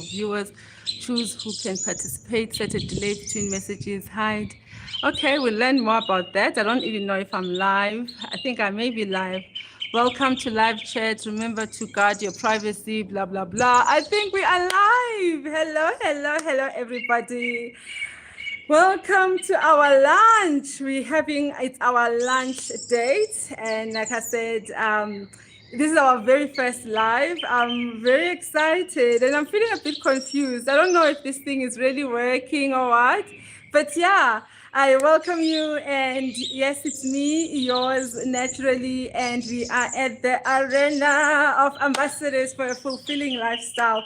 viewers. Choose who can participate, set a delay between messages, hide. Okay, we'll learn more about that. I don't even know if I'm live. I think I may be live. Welcome to live chat. Remember to guard your privacy, blah, blah, blah. I think we are live. Hello, hello, hello, everybody. Welcome to our lunch. It's our lunch date. And like I said, this is our very first live. I'm very excited and I'm feeling a bit confused. I don't know if this thing is really working or what, but yeah, I welcome you. And yes, it's me, yours naturally. And we are at the Arena of Ambassadors for a Fulfilling Lifestyle.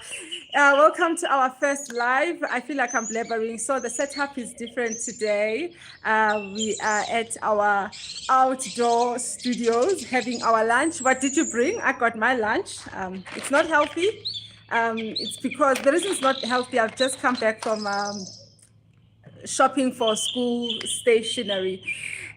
Welcome to our first live. I feel like I'm blabbering. So the setup is different today. We are at our outdoor studios having our lunch. What did you bring? I got my lunch. It's not healthy. It's because the reason it's not healthy, I've just come back from shopping for school stationery.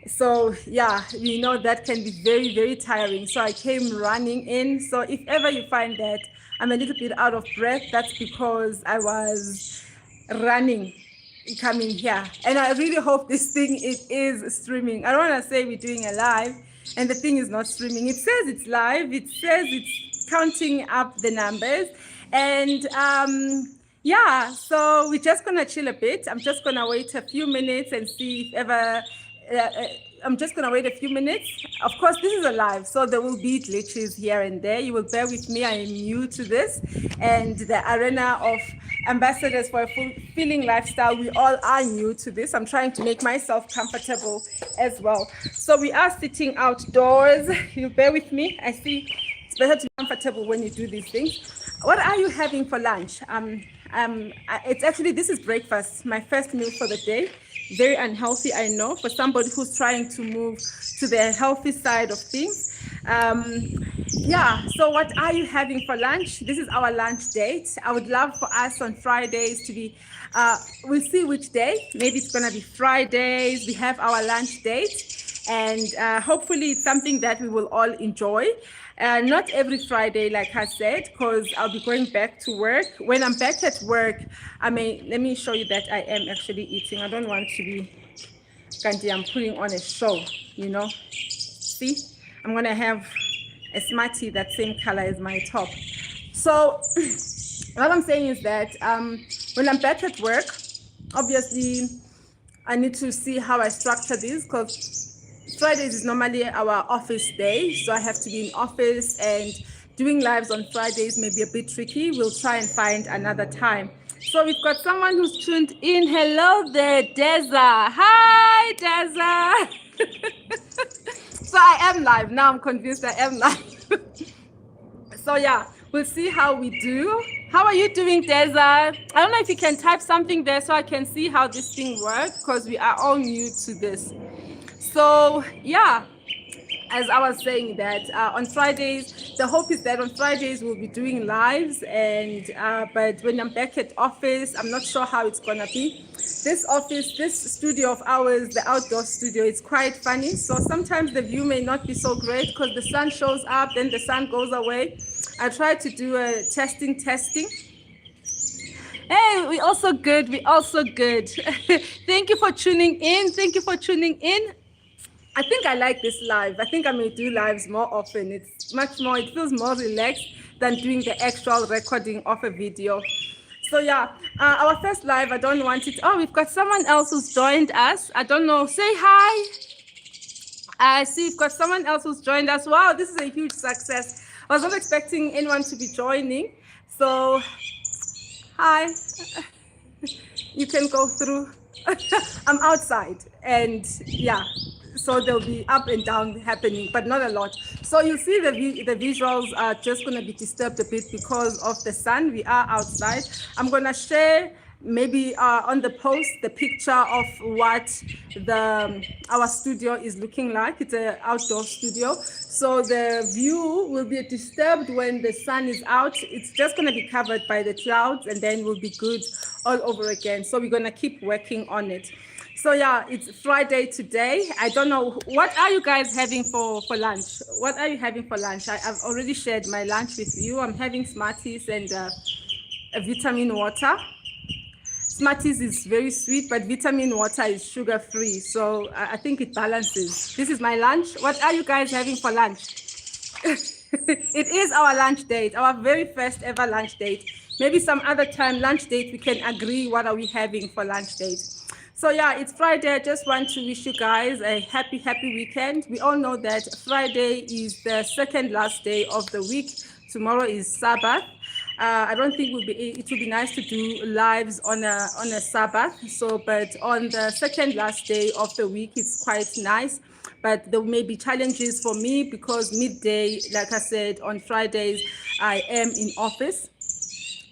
So yeah, we know that can be very, very tiring. So I came running in. So if ever you find that I'm a little bit out of breath, that's because I was running coming here. And I really hope this thing is streaming. I don't want to say we're doing a live and the thing is not streaming. It says it's live. It says it's counting up the numbers. And yeah, so we're just going to chill a bit. I'm just going to wait a few minutes and see if ever... I'm just going to wait a few minutes. Of course, this is a live, so there will be glitches here and there. You will bear with me. I am new to this. And the Arena of Ambassadors for a Fulfilling Lifestyle, we all are new to this. I'm trying to make myself comfortable as well. So we are sitting outdoors. You bear with me. I see it's better to be comfortable when you do these things. What are you having for lunch? It's actually, this is breakfast, my first meal for the day. Very unhealthy, I know, for somebody who's trying to move to the healthy side of things. Yeah, so what are you having for lunch? This is our lunch date. I would love for us on Fridays to be, we'll see which day. Maybe it's going to be Fridays. We have our lunch date. And hopefully it's something that we will all enjoy. Not every Friday, like I said, because I'll be going back to work. When I'm back at work, let me show you that I am actually eating. I don't want to be, I'm putting on a show, you know. See, I'm going to have a Smartie that same color as my top. So what I'm saying is that when I'm back at work, obviously I need to see how I structure this because Fridays is normally our office day, so I have to be in office, and doing lives on Fridays may be a bit tricky. We'll try and find another time. So we've got someone who's tuned in. Hello there, Deza. Hi, Deza. So I am live. Now I'm convinced I am live. So yeah, we'll see how we do. How are you doing, Deza? I don't know if you can type something there so I can see how this thing works, because we are all new to this. So yeah, as I was saying that on Fridays, the hope is that on Fridays we'll be doing lives, and but when I'm back at office, I'm not sure how it's gonna be. This office, this studio of ours, the outdoor studio, it's quite funny. So sometimes the view may not be so great because the sun shows up, then the sun goes away. I try to do a testing. Hey, we also good. Thank you for tuning in. I think I like this live. I think I may do lives more often. It's much more, it feels more relaxed than doing the actual recording of a video. So yeah, our first live, I don't want it. Oh, we've got someone else who's joined us. I don't know. Say hi. I see we've got someone else who's joined us. Wow, this is a huge success. I was not expecting anyone to be joining. So, hi. You can go through. I'm outside and yeah. So there'll be up and down happening, but not a lot. So you'll see the visuals are just going to be disturbed a bit because of the sun. We are outside. I'm going to share maybe on the post the picture of what our studio is looking like. It's an outdoor studio. So the view will be disturbed when the sun is out. It's just going to be covered by the clouds, and then we'll be good all over again. So we're going to keep working on it. So yeah, it's Friday today. I don't know, what are you guys having for lunch? What are you having for lunch? I've already shared my lunch with you. I'm having Smarties and vitamin water. Smarties is very sweet, but vitamin water is sugar-free. So I think it balances. This is my lunch. What are you guys having for lunch? It is our lunch date, our very first ever lunch date. Maybe some other time lunch date, we can agree what are we having for lunch date. So yeah, it's Friday. I just want to wish you guys a happy weekend. We all know that Friday is the second last day of the week. Tomorrow is Sabbath. I don't think it would be nice to do lives on a Sabbath. So, but on the second last day of the week, it's quite nice. But there may be challenges for me because midday, like I said, on Fridays, I am in office,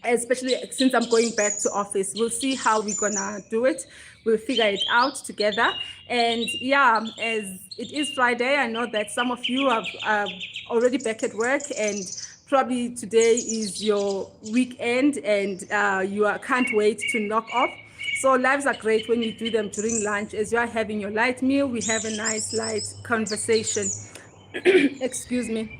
especially since I'm going back to office. We'll see how we're gonna do it. We'll figure it out together. And yeah, as it is Friday, I know that some of you are already back at work, and probably today is your weekend, and you can't wait to knock off. So lives are great when you do them during lunch. As you are having your light meal, we have a nice light conversation. Excuse me.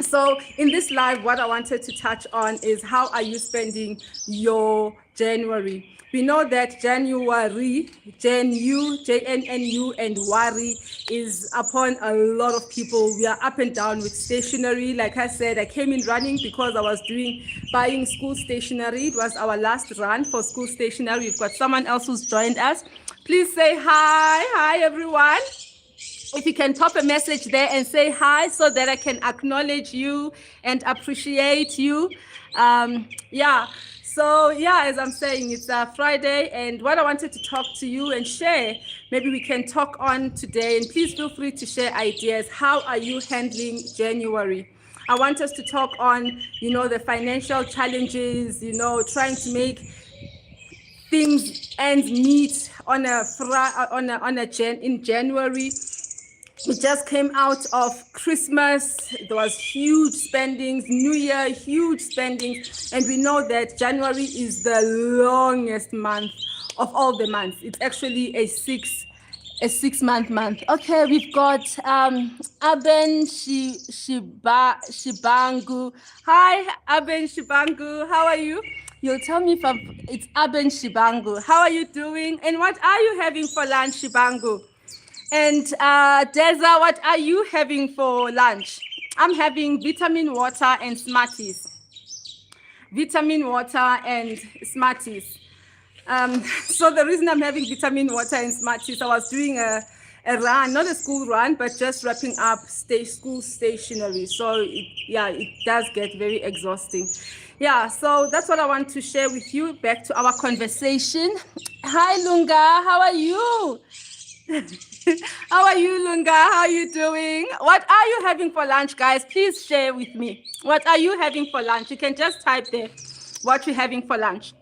So in this live, what I wanted to touch on is how are you spending your January? We know that January, J-N-N-U, and worry is upon a lot of people. We are up and down with stationery. Like I said, I came in running because I was buying school stationery. It was our last run for school stationery. We've got someone else who's joined us. Please say hi. Hi, everyone. If you can pop a message there and say hi so that I can acknowledge you and appreciate you. Yeah. So yeah, as I'm saying, it's Friday, and what I wanted to talk to you and share, maybe we can talk on today, and please feel free to share ideas. How are you handling January? I want us to talk on, the financial challenges, trying to make things ends meet in January. We just came out of Christmas. There was huge spendings, New Year, huge spendings. And we know that January is the longest month of all the months. It's actually a 6-month month. Okay, we've got Aben Shibangu. Hi, Aben Shibangu. How are you? You'll tell me if it's Aben Shibangu. How are you doing? And what are you having for lunch, Shibangu? And Deza, what are you having for lunch? I'm having vitamin water and Smarties. Vitamin water and Smarties. So the reason I'm having vitamin water and Smarties, I was doing a run, not a school run, but just wrapping up school stationery. So it does get very exhausting. Yeah, so that's what I want to share with you. Back to our conversation. Hi, Lunga, how are you? How are you, Lunga? How are you doing? What are you having for lunch, guys? Please share with me. What are you having for lunch? You can just type there what you're having for lunch.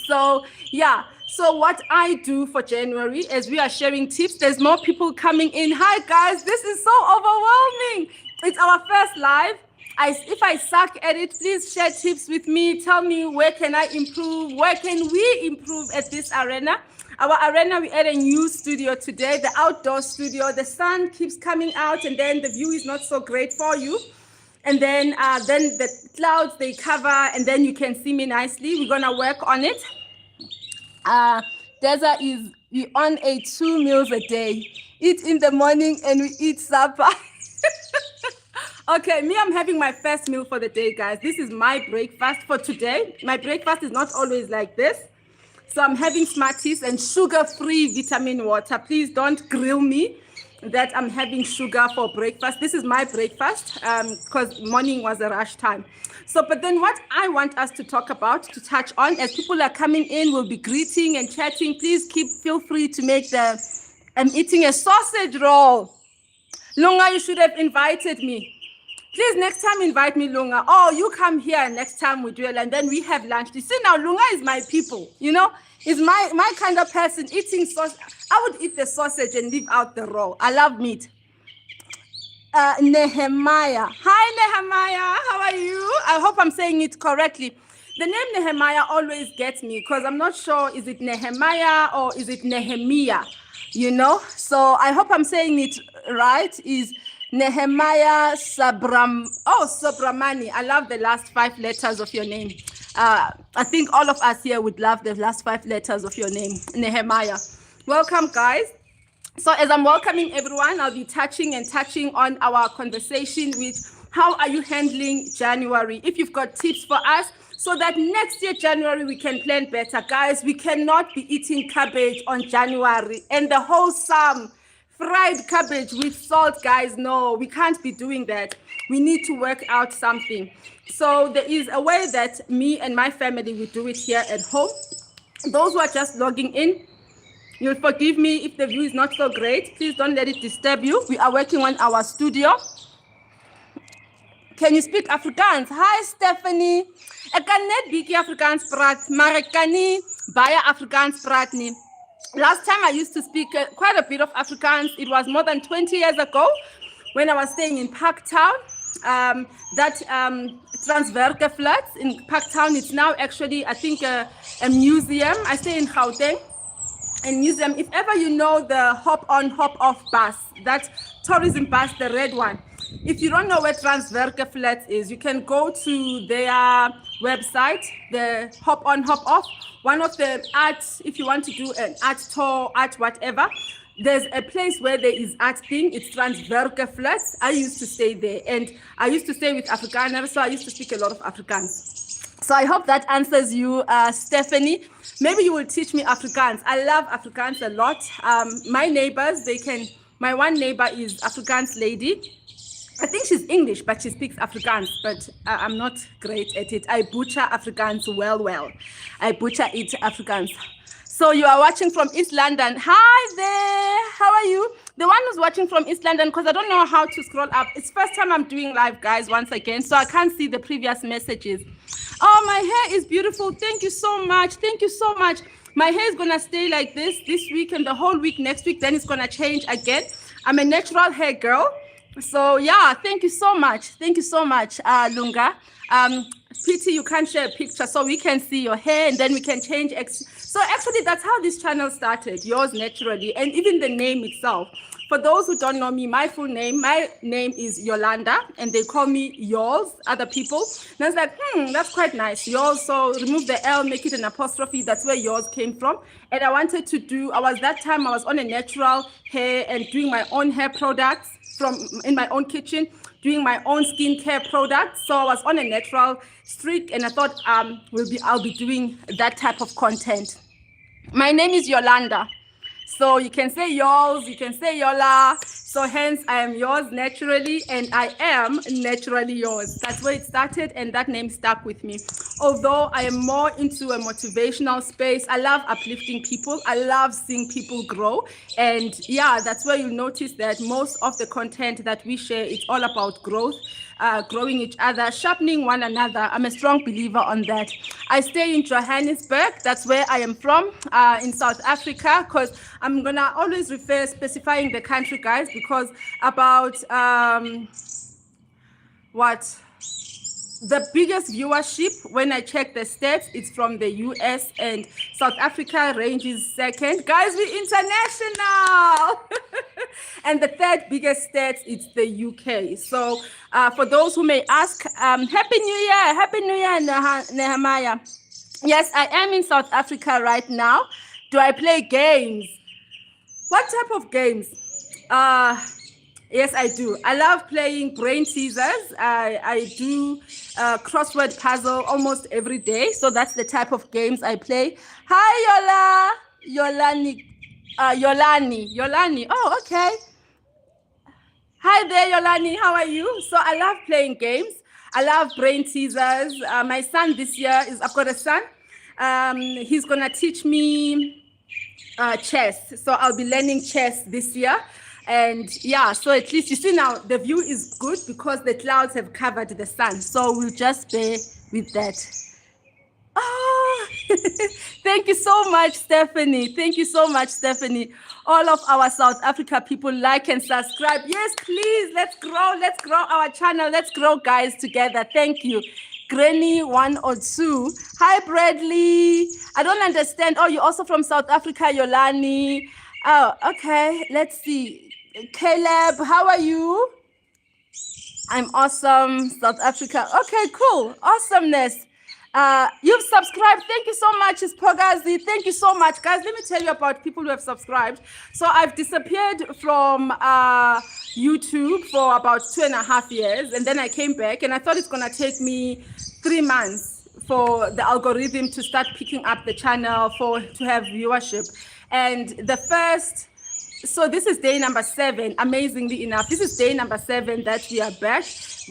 So, yeah. So what I do for January, as we are sharing tips, there's more people coming in. Hi, guys. This is so overwhelming. It's our first live. If I suck at it, please share tips with me. Tell me, where can I improve? Where can we improve at this arena? Our arena, we had a new studio today, the outdoor studio. The sun keeps coming out, and then the view is not so great for you. And then the clouds, they cover, and then you can see me nicely. We're gonna work on it. Deza we on 2 meals a day. Eat in the morning and we eat supper. Okay, I'm having my first meal for the day, guys. This is my breakfast for today. My breakfast is not always like this. So I'm having Smarties and sugar-free vitamin water. Please don't grill me that I'm having sugar for breakfast. This is my breakfast because morning was a rush time. So, but then what I want us to talk about, to touch on, as people are coming in, we'll be greeting and chatting. Please feel free to make I'm eating a sausage roll. Lunga, you should have invited me. Please, next time invite me, Lunga. Oh, you come here next time we do it, and then we have lunch. You see, now Lunga is my people, is my kind of person. Eating sausage, I would eat the sausage and leave out the roll. I love meat. Nehemiah. Hi, Nehemiah. How are you? I hope I'm saying it correctly. The name Nehemiah always gets me because I'm not sure, is it Nehemiah or is it Nehemiah? So I hope I'm saying it right. Is Nehemiah Subramani. I love the last 5 letters of your name. I think all of us here would love the last 5 letters of your name, Nehemiah. Welcome, guys. So as I'm welcoming everyone, I'll be touching on our conversation with how are you handling January? If you've got tips for us, so that next year, January, we can plan better. Guys, we cannot be eating cabbage on January and the wholesome fried cabbage with salt, guys. No, we can't be doing that. We need to work out something. So there is a way that me and my family will do it here at home. Those who are just logging in, you'll forgive me if the view is not so great. Please don't let it disturb you. We are working on our studio. Can you speak Afrikaans? Hi, Stephanie. Ek kan net bietjie Afrikaans praat, maar ek kan nie baie Afrikaans praat nie. Last time I used to speak quite a bit of Afrikaans. It was more than 20 years ago when I was staying in Parktown. Transverke flats in Parktown. It's now actually, I think, a museum. I stay in Gauteng. And museum, if ever you know the hop on, hop off bus, that tourism bus, the red one. If you don't know where Transverke Flats is, you can go to their website, the hop on, hop off. One of the arts, if you want to do an art tour, art whatever, there's a place where there is art thing. It's Transverke Flats. I used to stay there, and I used to stay with Afrikaners, so I used to speak a lot of Afrikaans. So I hope that answers you, Stephanie. Maybe you will teach me Afrikaans. I love Afrikaans a lot. My neighbors, my one neighbor is Afrikaans lady. I think she's English, but she speaks Afrikaans, but I'm not great at it. I butcher Afrikaans well. I butcher it Afrikaans. So you are watching from East London. Hi there, how are you? The one who's watching from East London, because I don't know how to scroll up. It's first time I'm doing live, guys, once again, so I can't see the previous messages. Oh, my hair is beautiful. Thank you so much. Thank you so much. My hair is going to stay like this week and the whole week next week. Then it's going to change again. I'm a natural hair girl. So, yeah, thank you so much. Thank you so much, Lunga. Pity you can't share a picture so we can see your hair and then we can change. So actually, that's how this channel started, yours naturally, and even the name itself. For those who don't know me, my name is Yolanda, and they call me yours, other people. And I was like, that's quite nice, yours. So remove the L, make it an apostrophe. That's where yours came from. And I wanted to do, I was on a natural hair and doing my own hair products in my own kitchen, doing my own skincare products. So I was on a natural streak, and I thought I'll be doing that type of content. My name is Yolanda. So you can say yours, you can say Yola. So hence I am yours naturally, and I am naturally yours. That's where it started, and that name stuck with me. Although I am more into a motivational space, I love uplifting people. I love seeing people grow. And yeah, that's where you'll notice that most of the content that we share, it's all about growth. Growing each other, sharpening one another. I'm a strong believer on that. I stay in Johannesburg. That's where I am from, in South Africa, because I'm going to always specifying the country, guys, because about the biggest viewership, when I check the stats, it's from the US, and South Africa ranges second. Guys, we're international. And the third biggest stats, it's the UK. So for those who may ask, Happy New Year, Nehemiah. Yes, I am in South Africa right now. Do I play games? What type of games? Yes, I do. I love playing brain teasers. I do crossword puzzle almost every day. So that's the type of games I play. Hi, Yolani. Oh, okay. Hi there, Yolani. How are you? So I love playing games. I love brain teasers. My son this year I've got a son. He's going to teach me chess. So I'll be learning chess this year. And yeah, so at least you see now the view is good because the clouds have covered the sun. So we'll just bear with that. Oh, thank you so much, Stephanie. Thank you so much, Stephanie. All of our South Africa people, like and subscribe. Yes, please, let's grow our channel. Let's grow, guys, together. Thank you. Granny 102. Hi, Bradley. I don't understand. Oh, you're also from South Africa, Yolani. Oh, okay. Let's see. Caleb, how are you? I'm awesome, South Africa. Okay, cool. Awesomeness. You've subscribed. Thank you so much, Ispogazi. Thank you so much, guys. Let me tell you about people who have subscribed. So I've disappeared from YouTube for about 2.5 years, and then I came back, and I thought it's gonna take me 3 months for the algorithm to start picking up the channel to have viewership. And so this is day number 7, amazingly enough. This is day number 7 that we are back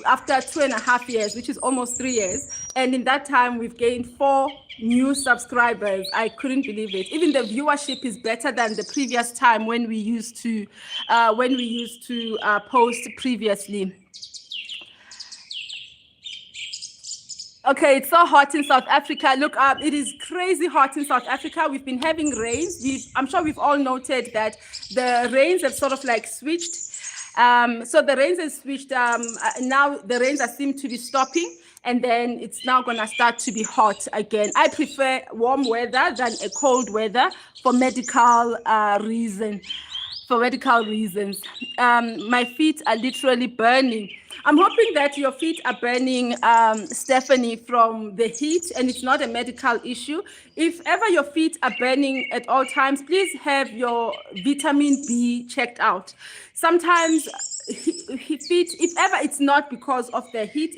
after 2.5 years, which is almost 3 years. And in that time, we've gained 4 new subscribers. I couldn't believe it. Even the viewership is better than the previous time when we used to post previously. Okay, it's so hot in South Africa. Look, it is crazy hot in South Africa. We've been having rains. I'm sure we've all noted that the rains have sort of like switched. So the rains have switched. Now the rains seem to be stopping, and then it's now gonna start to be hot again. I prefer warm weather than a cold weather for medical reasons. My feet are literally burning. I'm hoping that your feet are burning, Stephanie, from the heat, and it's not a medical issue. If ever your feet are burning at all times, please have your vitamin B checked out. Sometimes feet, if ever it's not because of the heat,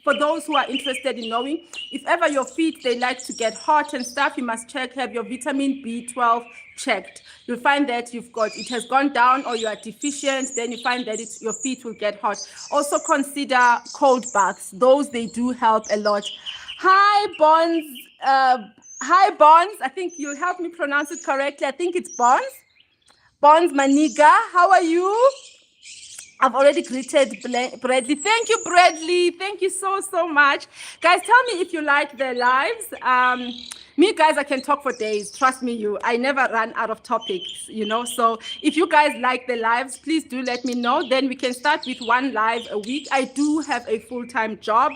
for those who are interested in knowing, if ever your feet, they like to get hot and stuff, you must have your vitamin B12 checked. You'll find that it has gone down, or you are deficient, then you find that your feet will get hot. Also consider cold baths. Those, they do help a lot. Hi, Bonds. Hi, Bonds. I think you'll help me pronounce it correctly. I think it's Bonds. Bonds Maniga. How are you? I've already greeted Bradley. Thank you, Bradley. Thank you so much. Guys, tell me if you like the lives. Me, guys, I can talk for days. Trust me, I never run out of topics, So if you guys like the lives, please do let me know. Then we can start with 1 live a week. I do have a full-time job.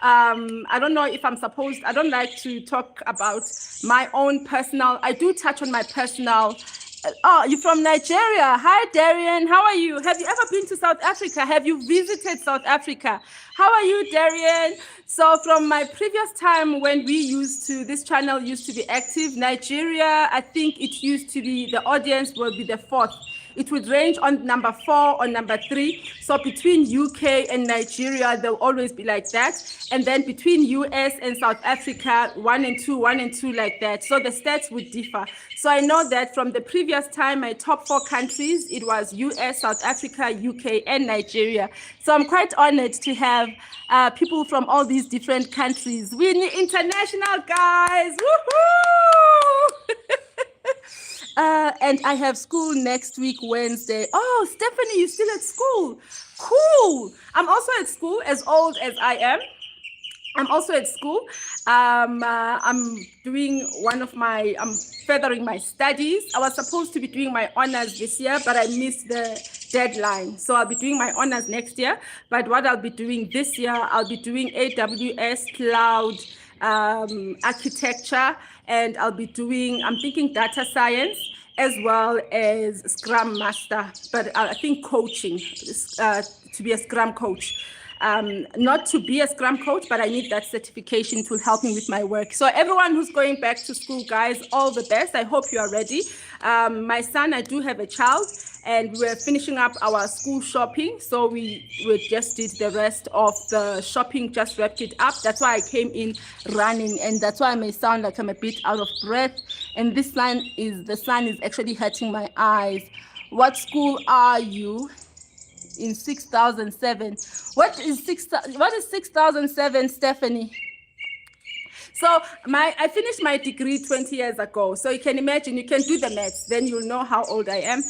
I don't know if I don't like to talk about my own personal. I do touch on my personal. Oh, you're from Nigeria. Hi, Darian. How are you? Have you ever been to South Africa? Have you visited South Africa? How are you, Darian? So from my previous time when this channel used to be active, Nigeria, I think it used to be, the audience will be the 4th. It would range on number 4 or number 3. So between UK and Nigeria, they'll always be like that. And then between US and South Africa, 1 and 2, 1 and 2, like that. So the stats would differ. So I know that from the previous time, my top 4 countries, it was US, South Africa, UK, and Nigeria. So I'm quite honored to have people from all these different countries. We're international, guys. Woohoo! And I have school next week, Wednesday. Oh, Stephanie, you're still at school. Cool. I'm also at school, as old as I am. I'm also at school. I'm furthering my studies. I was supposed to be doing my honors this year, but I missed the deadline. So I'll be doing my honors next year. But what I'll be doing this year, I'll be doing AWS Cloud architecture, and I'm thinking data science, as well as Scrum Master, but I think coaching, to be a Scrum coach. Not to be a Scrum coach, but I need that certification to help me with my work. So everyone who's going back to school, guys, all the best. I hope you are ready. My son, I do have a child, and we're finishing up our school shopping. So we just did the rest of the shopping, just wrapped it up. That's why I came in running, and that's why I may sound like I'm a bit out of breath. And the sun is actually hurting my eyes. What school are you? In 6007. What is 6007, Stephanie? So I finished my degree 20 years ago. So you can imagine, you can do the maths, then you'll know how old I am.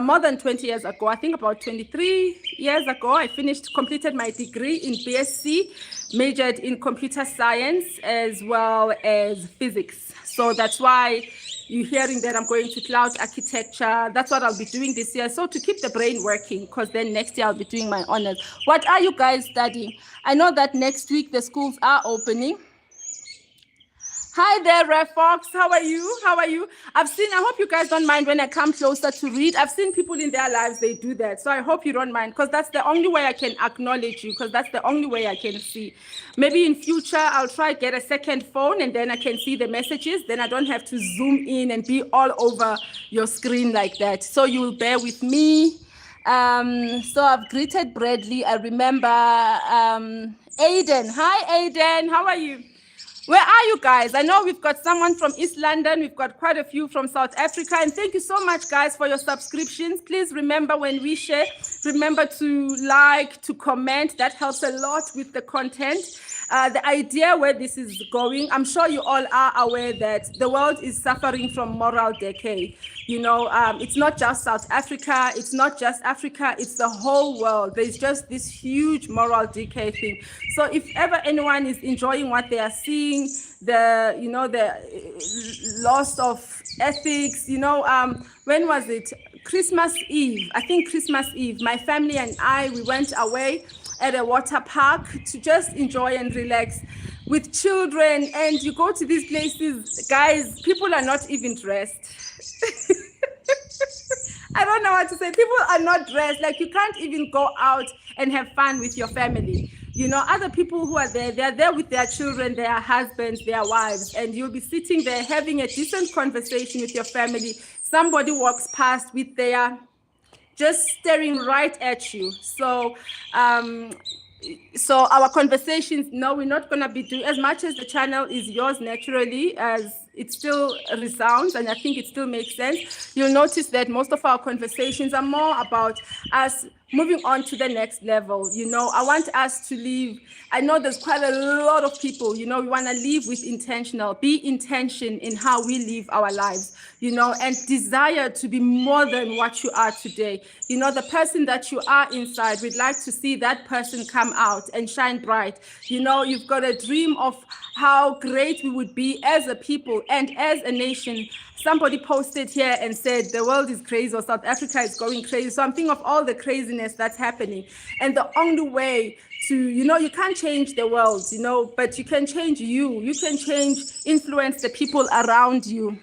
More than 20 years ago, I think about 23 years ago, I completed my degree in BSc, majored in computer science as well as physics. So that's why you're hearing that I'm going to cloud architecture. That's what I'll be doing this year. So to keep the brain working, because then next year I'll be doing my honors. What are you guys studying? I know that next week the schools are opening. Hi there, Red Fox. How are you? How are you? I hope you guys don't mind when I come closer to read. I've seen people in their lives, they do that. So I hope you don't mind, because that's the only way I can acknowledge you, because that's the only way I can see. Maybe in future, I'll try get a second phone and then I can see the messages. Then I don't have to zoom in and be all over your screen like that. So you will bear with me. So I've greeted Bradley. I remember Aiden. Hi, Aiden. How are you? Where are you guys? I know we've got someone from East London. We've got quite a few from South Africa. And thank you so much, guys, for your subscriptions. Please remember, when we share, remember to like, to comment. That helps a lot with the content. The idea where this is going, I'm sure you all are aware that the world is suffering from moral decay. You know, it's not just South Africa, it's not just Africa, it's the whole world. There's just this huge moral decay thing. So if ever anyone is enjoying what they are seeing, the loss of ethics, when was it? Christmas Eve, I think Christmas Eve, my family and I, we went away at a water park to just enjoy and relax with children. And you go to these places, guys, people are not even dressed. I don't know what to say. People are not dressed. Like, you can't even go out and have fun with your family. Other people who are there, they're there with their children, their husbands, their wives, and you'll be sitting there having a decent conversation with your family. Somebody walks past with their just staring right at you. So our conversations, no, we're not going to be doing, as much as the channel is yours naturally, as it still resounds, and I think it still makes sense. You'll notice that most of our conversations are more about us moving on to the next level. I want us to live. I know there's quite a lot of people, we want to live with intentional, be intention in how we live our lives, and desire to be more than what you are today. The person that you are inside, we'd like to see that person come out and shine bright. You've got a dream of how great we would be as a people and as a nation. Somebody posted here and said the world is crazy, or South Africa is going crazy. So I'm thinking of all the craziness that's happening. And the only way to, you can't change the world, but you can change you. You can influence the people around you.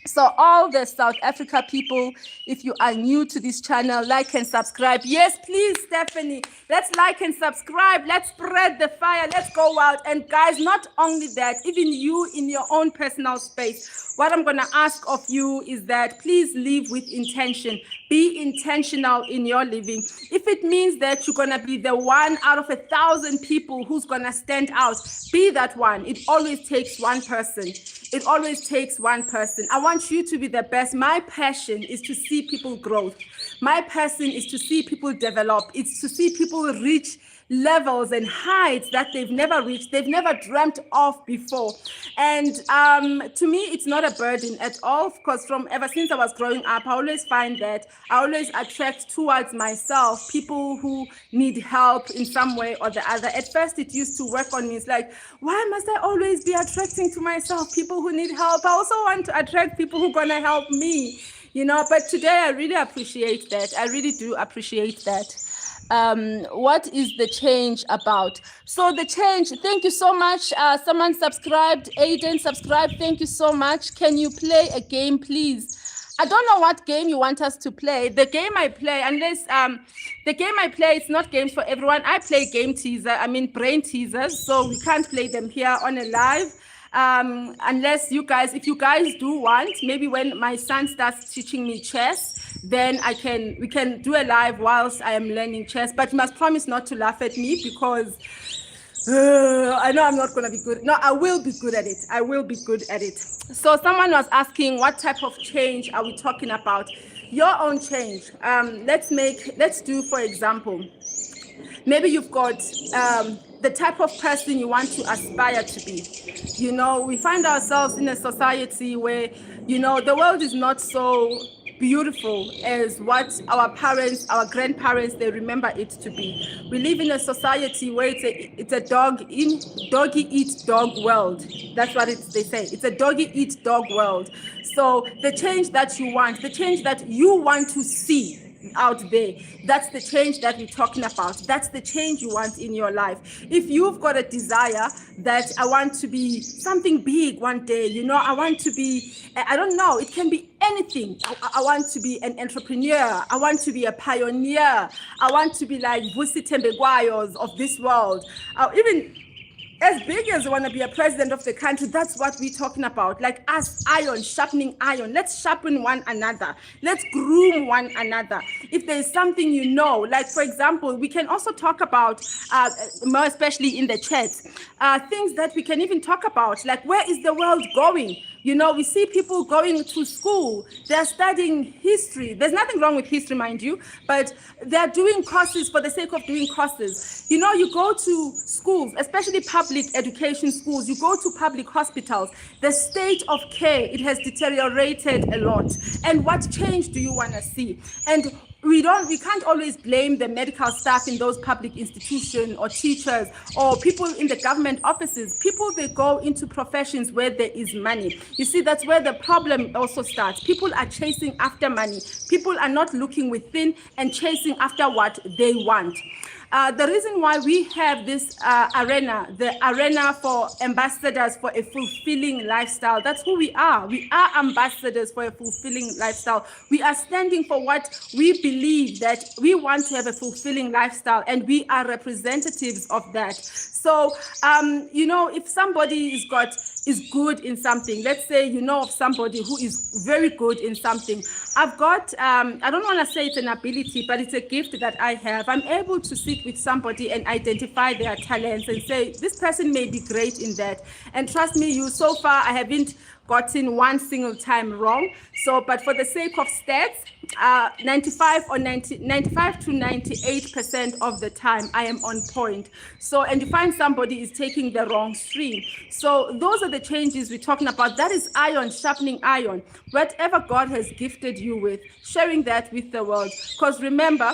So all the South Africa people, if you are new to this channel, like and subscribe. Yes, please, Stephanie, let's like and subscribe. Let's spread the fire. Let's go out. And guys, not only that, even you in your own personal space, what I'm going to ask of you is that please live with intention. Be intentional in your living. If it means that you're going to be the one out of 1,000 people who's going to stand out, be that one. It always takes one person. It always takes one person. I want you to be the best. My passion is to see people grow. My passion is to see people develop. It's to see people reach levels and heights that they've never reached, they've never dreamt of before. And to me, it's not a burden at all, because from ever since I was growing up, I always find that I always attract towards myself people who need help in some way or the other. At first, it used to work on me. It's like, why must I always be attracting to myself people who need help? I also want to attract people who are going to help me, but today I really appreciate that. I really do appreciate that. What is the change about? So the change, thank you so much. Someone subscribed, Aiden subscribed, thank you so much. Can you play a game, please? I don't know what game you want us to play. The game I play, unless the game I play, it's not games for everyone. I play brain teasers, so we can't play them here on a live. Unless if you guys do want, maybe when my son starts teaching me chess, then we can do a live whilst I am learning chess. But you must promise not to laugh at me, because I know I'm not going to be good. No, I will be good at it. I will be good at it. So someone was asking, what type of change are we talking about? Your own change. Let's do, for example, maybe you've got the type of person you want to aspire to be. We find ourselves in a society where, the world is not so beautiful as what our parents, our grandparents, they remember it to be. We live in a society where it's a doggy eat dog world. That's what they say. It's a doggy eat dog world. So the change that you want, the change that you want to see, out there. That's the change that we're talking about. That's the change you want in your life. If you've got a desire that I want to be something big one day, I want to be, I don't know, it can be anything. I want to be an entrepreneur. I want to be a pioneer. I want to be like Vusi Tembegwayos of this world. Even as big as you want to be a president of the country, that's what we're talking about. Like us, iron, sharpening iron. Let's sharpen one another. Let's groom one another. If there's something like, for example, we can also talk about, more especially in the chat, things that we can even talk about, like where is the world going? We see people going to school, they're studying history. There's nothing wrong with history, mind you, but they're doing courses for the sake of doing courses. You go to schools, especially public education schools, you go to public hospitals, the state of care, it has deteriorated a lot. And what change do you want to see? And we can't always blame the medical staff in those public institutions or teachers or people in the government offices. People, they go into professions where there is money. You see, that's where the problem also starts. People are chasing after money. People are not looking within and chasing after what they want. The reason why we have this arena, the arena for ambassadors for a fulfilling lifestyle, that's who we are. We are ambassadors for a fulfilling lifestyle. We are standing for what we believe, that we want to have a fulfilling lifestyle, and we are representatives of that. So, if somebody is good in something, let's say of somebody who is very good in something. I've got, I don't want to say it's an ability, but it's a gift that I have. I'm able to sit with somebody and identify their talents and say, this person may be great in that. And trust me, so far, I haven't gotten one single time wrong. So, but for the sake of stats, 95 to 98% of the time I am on point. So, and you find somebody is taking the wrong stream. So those are the changes we're talking about. That is iron, sharpening iron. Whatever God has gifted you with, sharing that with the world. Because remember,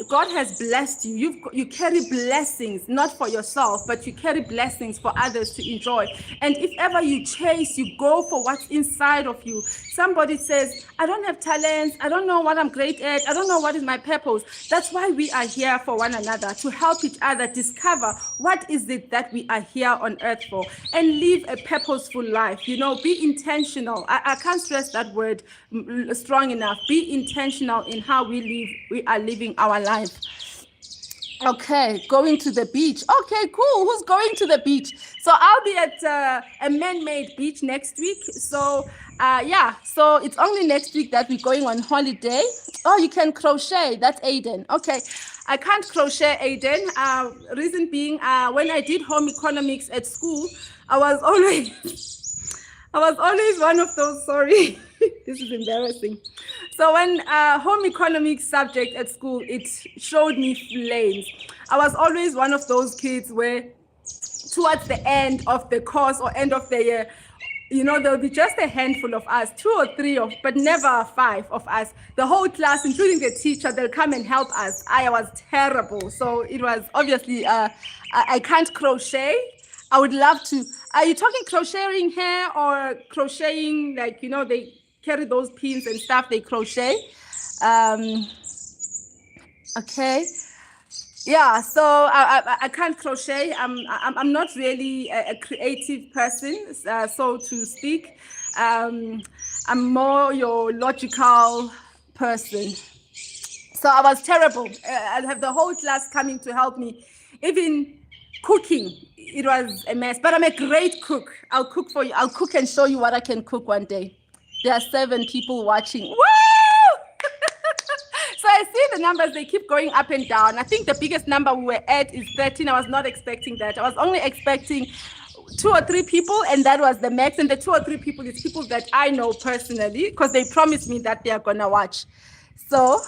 God has blessed you. You carry blessings, not for yourself, but you carry blessings for others to enjoy. And if ever you chase, you go for what's inside of you. Somebody says, I don't have talents. I don't know what I'm great at. I don't know what is my purpose. That's why we are here for one another, to help each other discover what is it that we are here on earth for, and live a purposeful life. Be intentional. I can't stress that word strong enough. Be intentional in how we are living our life. Okay, going to the beach. Okay, cool. Who's going to the beach? So I'll be at a man-made beach next week. So so it's only next week that we're going on holiday. Oh, you can crochet. That's Aiden. Okay, I can't crochet, Aiden. Reason being, when I did home economics at school, I was always one of those, sorry, this is embarrassing. So when home economics subject at school, it showed me flames. I was always one of those kids where towards the end of the course or end of the year, there'll be just a handful of us, 2 or 3 but never 5 of us. The whole class, including the teacher, they'll come and help us. I was terrible. So it was obviously, I can't crochet. I would love to. Are you talking crocheting hair or crocheting, like, they carry those pins and stuff, they crochet? Okay. Yeah, so I can't crochet. I'm not really a creative person, so to speak. I'm more your logical person. So I was terrible. I'd have the whole class coming to help me. Even cooking, it was a mess. But I'm a great cook. I'll cook for you. I'll cook and show you what I can cook one day. There are 7 people watching. Woo! So I see the numbers, they keep going up and down. I think the biggest number we were at is 13. I was not expecting that. I was only expecting 2 or 3 people, and that was the max. And the 2 or 3 people is people that I know personally, because they promised me that they are going to watch. So,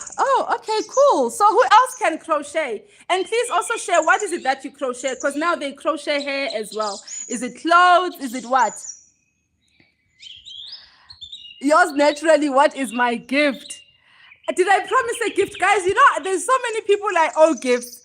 okay, cool. So who else can crochet? And please also share, what is it that you crochet? Because now they crochet hair as well. Is it clothes? Is it what? Yours naturally, what is my gift? Did I promise a gift? Guys, there's so many people I owe gifts.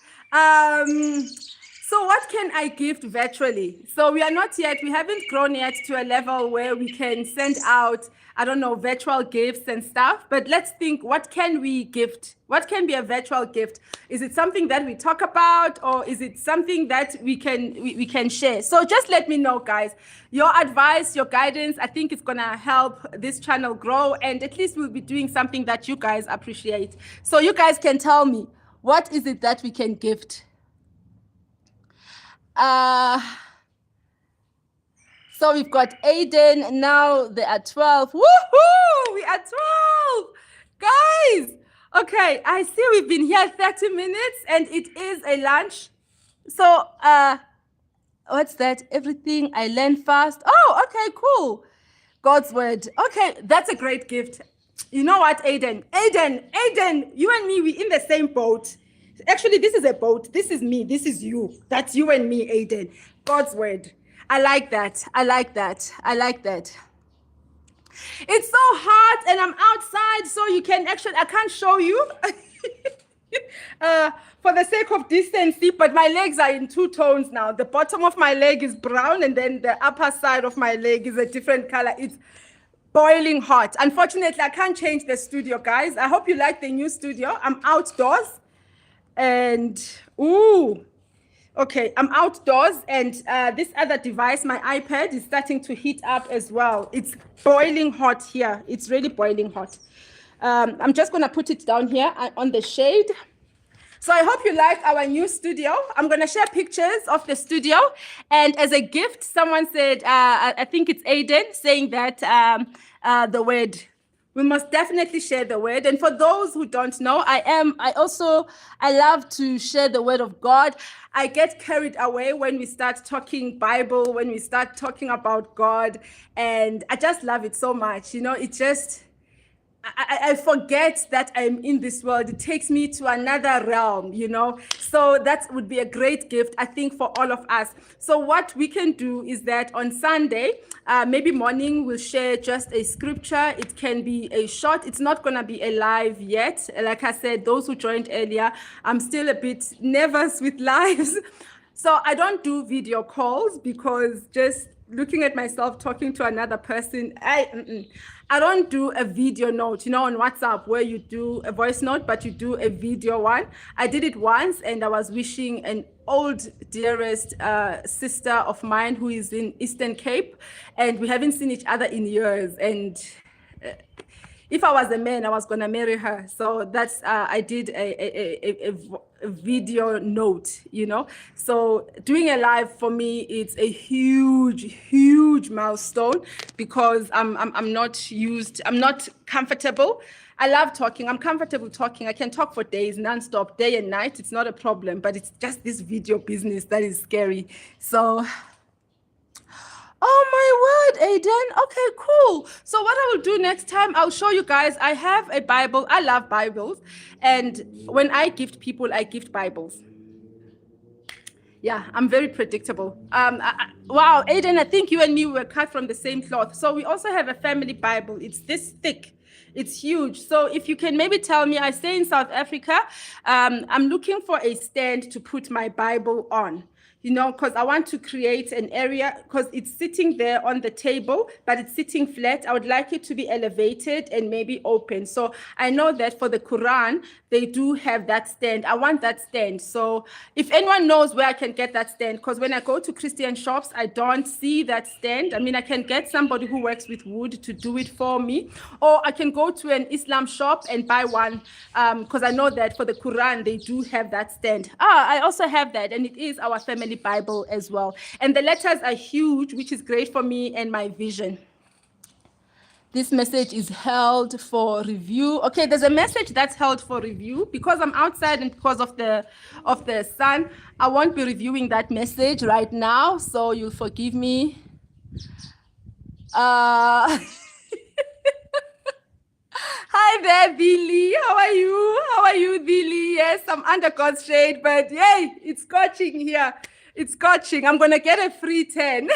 So So what can I gift virtually? So we are not yet, we haven't grown yet to a level where we can send out, I don't know, virtual gifts and stuff. But let's think, what can we gift? What can be a virtual gift? Is it something that we talk about, or is it something that we can share? So just let me know, guys. Your advice, your guidance, I think it's gonna help this channel grow, and at least we'll be doing something that you guys appreciate. So you guys can tell me, what is it that we can gift? So we've got Aiden. Now there are 12. Woohoo! We are 12. Guys, okay, I see we've been here 30 minutes and it is a lunch. So, what's that? Everything I learn fast. Oh, okay, cool. God's word. Okay, that's a great gift. You know what, Aiden? Aiden, you and me, we're in the same boat. Actually, this is a boat. This is me. This is you. That's you and me, Aiden. God's word. I like that. I like that. I like that. It's so hot and I'm outside, so you can actually, I can't show you for the sake of decency, but my legs are in two tones now. The bottom of my leg is brown and then the upper side of my leg is a different color. It's boiling hot. Unfortunately, I can't change the studio, guys. I hope you like the new studio. I'm outdoors. And okay, I'm outdoors, and this other device, my iPad, is starting to heat up as well. It's boiling hot here. It's really boiling hot. I'm just gonna put it down here on the shade. So I hope you like our new studio. I'm gonna share pictures of the studio, and as a gift, someone said, I think it's Aiden, saying that the word. We must definitely share the word. And for those who don't know, I love to share the word of God. I get carried away when we start talking Bible, when we start talking about God. And I just love it so much. You know, it just, I forget that I'm in this world. It takes me to another realm, you know. So that would be a great gift, I think, for all of us. So what we can do is that on Sunday, maybe morning, we'll share just a scripture. It can be a short. It's not going to be a live yet. Like I said, those who joined earlier, I'm still a bit nervous with lives. So I don't do video calls because just looking at myself talking to another person, I don't do a video note, you know, on WhatsApp where you do a voice note, but you do a video one. I did it once and I was wishing an old dearest sister of mine who is in Eastern Cape, and we haven't seen each other in years. And if I was a man, I was going to marry her. So that's, I did a video note, you know. So doing a live for me, it's a huge milestone because I'm not comfortable. I love talking. I'm comfortable talking. I can talk for days, nonstop, day and night. It's not a problem, but it's just this video business that is scary. So, oh my word, Aiden. Okay, cool. So what I will do next time, I'll show you guys. I have a Bible. I love Bibles. And when I gift people, I gift Bibles. Yeah, I'm very predictable. Wow, Aiden, I think you and me were cut from the same cloth. So we also have a family Bible. It's this thick. It's huge. So if you can maybe tell me, I stay in South Africa. I'm looking for a stand to put my Bible on. You know, because I want to create an area, because it's sitting there on the table, but it's sitting flat. I would like it to be elevated and maybe open. So I know that for the Quran, they do have that stand. I want that stand. So if anyone knows where I can get that stand, because when I go to Christian shops, I don't see that stand. I mean, I can get somebody who works with wood to do it for me, or I can go to an Islam shop and buy one, because I know that for the Quran, they do have that stand. I also have that, and it is our family Bible as well. And the letters are huge, which is great for me and my vision. This message is held for review. Okay, there's a message that's held for review. Because I'm outside and because of the sun, I won't be reviewing that message right now, so you'll forgive me. Hi there, Billy. How are you? How are you, Billy? Yes, I'm under God's shade, but yay, it's scorching here. It's scorching. I'm going to get a free 10.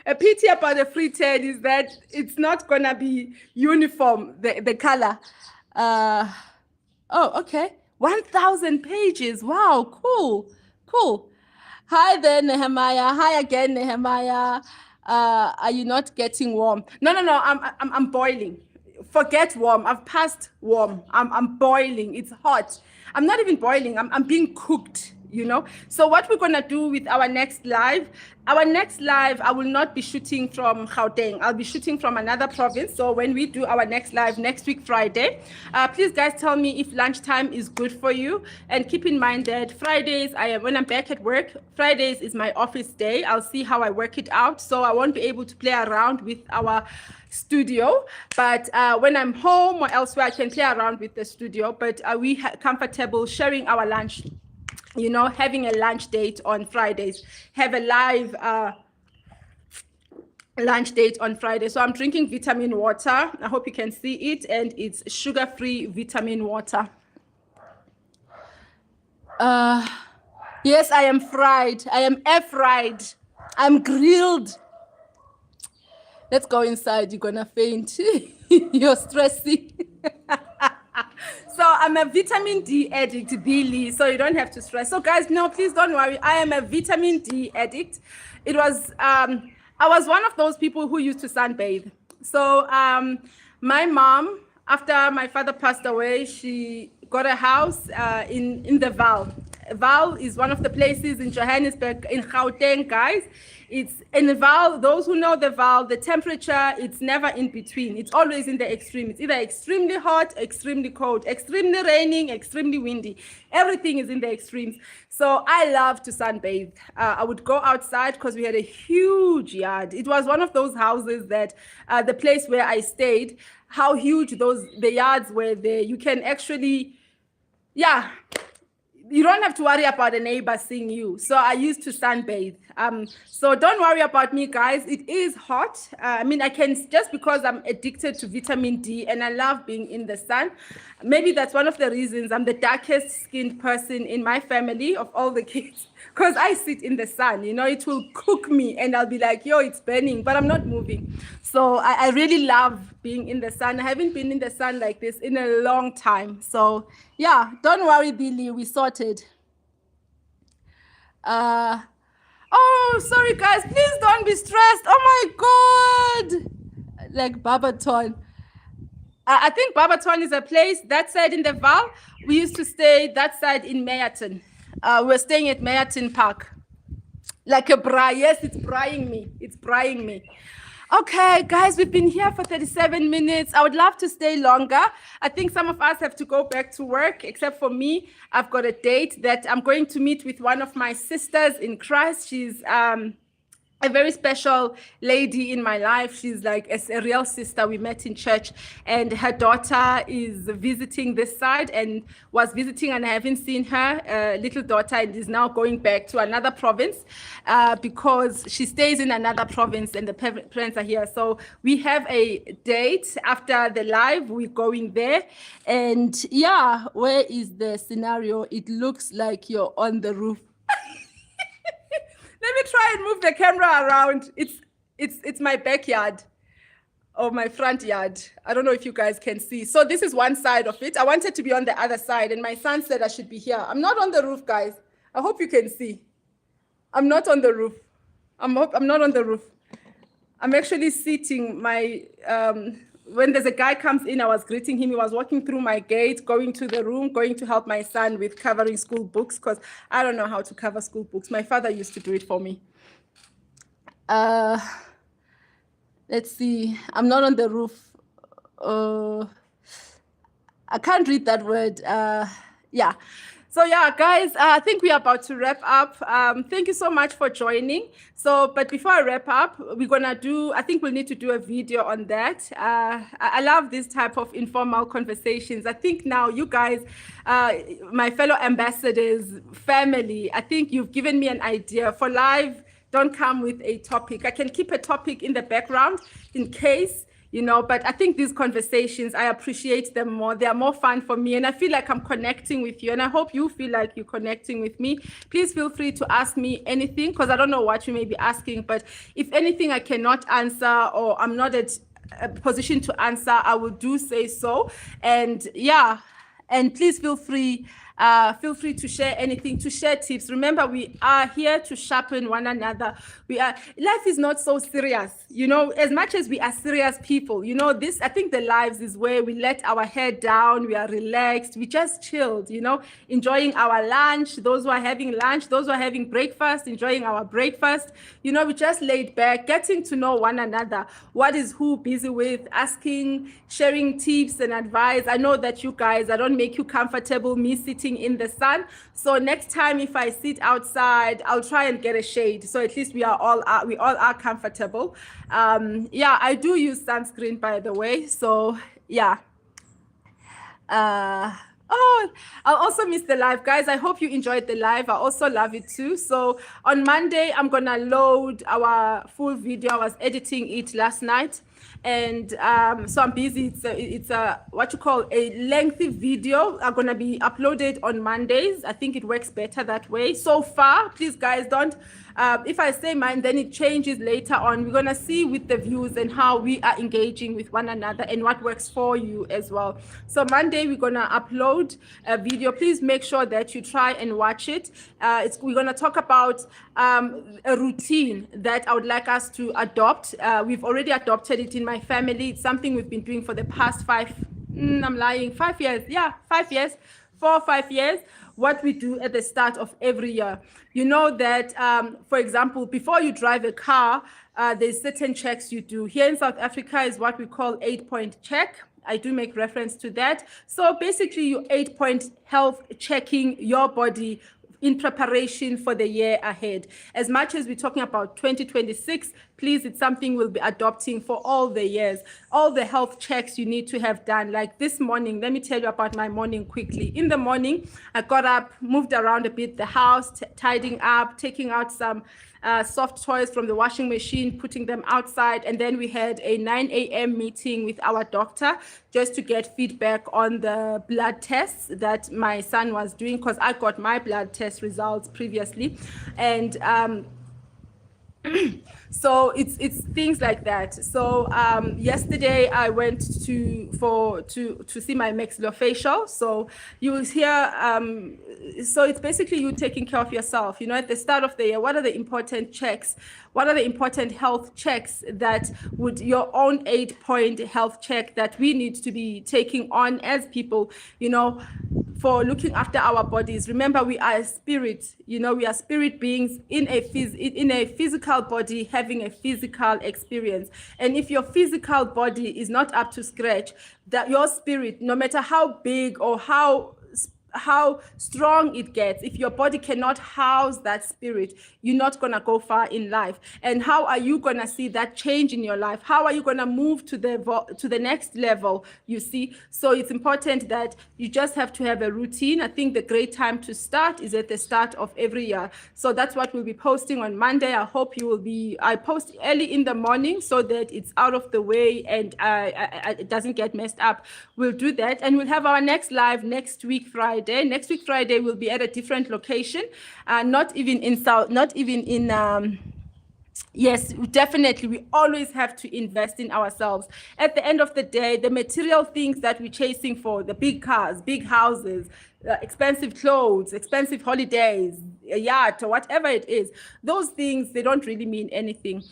A pity about a free 10 is that it's not going to be uniform, the color. Oh, okay. 1,000 pages. Wow, cool. Hi there, Nehemiah. Hi again, Nehemiah. Are you not getting warm? No, no, no. I'm boiling. Forget warm. I've passed warm. I'm boiling. It's hot. I'm not even boiling. I'm being cooked, you know. So what we're gonna do with our next live, I will not be shooting from Gauteng. I'll be shooting from another province. So when we do our next live next week, Friday, please guys tell me if lunchtime is good for you. And keep in mind that Fridays, when I'm back at work, Fridays is my office day. I'll see how I work it out. So I won't be able to play around with our studio, but when I'm home or elsewhere, I can play around with the studio. But are we comfortable sharing our lunch, you know, having a lunch date on Fridays, have a live lunch date on Friday. So I'm drinking vitamin water. I hope you can see it, and it's sugar-free vitamin water. Yes, I am fried. I am air fried. I'm grilled. Let's go inside. You're gonna faint. You're stressing. So I'm a vitamin D addict, Billy. So you don't have to stress. So guys, no, please don't worry. I am a vitamin D addict. It was I was one of those people who used to sunbathe. So my mom, after my father passed away, she got a house in the Vaal. Vaal is one of the places in Johannesburg, in Gauteng, guys. It's in the Vaal. Those who know the Vaal, the temperature, it's never in between. It's always in the extreme. It's either extremely hot, extremely cold, extremely raining, extremely windy. Everything is in the extremes. So I love to sunbathe. I would go outside because we had a huge yard. It was one of those houses that the place where I stayed, how huge the yards were there. You can actually, yeah, you don't have to worry about a neighbor seeing you. So I used to sunbathe. So don't worry about me, guys. It is hot. I mean, I can, just because I'm addicted to vitamin D and I love being in the sun. Maybe that's one of the reasons I'm the darkest skinned person in my family of all the kids, because I sit in the sun, you know, it will cook me and I'll be like, yo, it's burning, but I'm not moving. So I really love being in the sun. I haven't been in the sun like this in a long time. So yeah, don't worry, Billy, we sorted. Oh, sorry guys, please don't be stressed. Oh my God. Like Barberton. I think Barberton is a place that side in the Vaal. We used to stay that side in Meyerton. We're staying at Meyerton Park. Like a braai. Yes, it's braaiing me. It's braaiing me. Okay, guys, we've been here for 37 minutes. I would love to stay longer. I think some of us have to go back to work, except for me. I've got a date that I'm going to meet with one of my sisters in Christ. She's a very special lady in my life. She's like a real sister. We met in church, and her daughter is visiting this side and was visiting, and I haven't seen her little daughter, and is now going back to another province because she stays in another province and the parents are here. So we have a date after the live. We're going there, and yeah, where is the scenario? It looks like you're on the roof. Let me try and move the camera around. It's my backyard or my front yard. I don't know if you guys can see. So this is one side of it. I wanted to be on the other side, and my son said I should be here. I'm not on the roof, guys. I hope you can see. I'm not on the roof. I'm not on the roof. I'm actually sitting my when there's a guy comes in, I was greeting him. He was walking through my gate, going to the room, going to help my son with covering school books, because I don't know how to cover school books. My father used to do it for me. Let's see. I'm not on the roof. I can't read that word. Yeah. So yeah, guys, I think we are about to wrap up. Thank you so much for joining. So, but before I wrap up, I think we'll need to do a video on that. I love this type of informal conversations. I think now you guys, my fellow ambassadors, family, I think you've given me an idea for live. Don't come with a topic. I can keep a topic in the background in case, you know, but I think these conversations, I appreciate them more. They are more fun for me, and I feel like I'm connecting with you, and I hope you feel like you're connecting with me. Please feel free to ask me anything, because I don't know what you may be asking, but if anything I cannot answer or I'm not at a position to answer, I will do say so. And yeah, and please feel free. Feel free to share anything, to share tips. Remember, we are here to sharpen one another. Life is not so serious, as much as we are serious people, this, I think the lives is where we let our head down, we are relaxed, we just chilled, enjoying our lunch, those who are having lunch, those who are having breakfast, enjoying our breakfast, we just laid back, getting to know one another. What is who busy with, asking, sharing tips and advice. I know that you guys, I don't make you comfortable, me sitting in the sun. So next time, if I sit outside, I'll try and get a shade. So at least we all are comfortable. Yeah, I do use sunscreen, by the way. So yeah. Oh, I'll also miss the live, guys. I hope you enjoyed the live. I also love it too. So on Monday, I'm gonna load our full video. I was editing it last night, and so I'm busy. It's a what you call a lengthy video. I'm gonna be uploaded on Mondays. I think it works better that way. So far, please, guys, don't. If I say mine, then it changes later on. We're gonna see with the views and how we are engaging with one another and what works for you as well. So Monday, we're gonna upload a video. Please make sure that you try and watch it. We're gonna talk about a routine that I would like us to adopt. We've already adopted it in my family. It's something we've been doing for the past 5 years. Yeah, 5 years, 4 or 5 years. What we do at the start of every year. You know that, for example, before you drive a car, there's certain checks you do. Here in South Africa is what we call 8-point check. I do make reference to that. So basically, you 8-point health checking your body in preparation for the year ahead. As much as we're talking about 2026, please, it's something we'll be adopting for all the years. All the health checks you need to have done. Like this morning, let me tell you about my morning quickly. In the morning, I got up, moved around a bit the house, tidying up, taking out some soft toys from the washing machine, putting them outside. And then we had a 9 a.m. meeting with our doctor just to get feedback on the blood tests that my son was doing, because I got my blood test results previously. And so it's things like that. So yesterday I went to see my maxillofacial. So you will hear, so it's basically you taking care of yourself. At the start of the year, what are the important checks? What are the important health checks that would your own 8-point health check that we need to be taking on as people, for looking after our bodies? Remember, we are a spirit, we are spirit beings in a physical body, having a physical experience. And if your physical body is not up to scratch, that your spirit, no matter how big or how strong it gets, if your body cannot house that spirit, you're not going to go far in life. And how are you going to see that change in your life? How are you going to move to the next level, you see? So it's important that you just have to have a routine. I think the great time to start is at the start of every year. So that's what we'll be posting on Monday. I hope you will be, I post early in the morning so that it's out of the way and it doesn't get messed up. We'll do that. And we'll have our next live next week, Friday. Next week, Friday, we'll be at a different location, not even in South, not even in, yes, definitely, we always have to invest in ourselves. At the end of the day, the material things that we're chasing for, the big cars, big houses, expensive clothes, expensive holidays, a yacht, or whatever it is, those things, they don't really mean anything.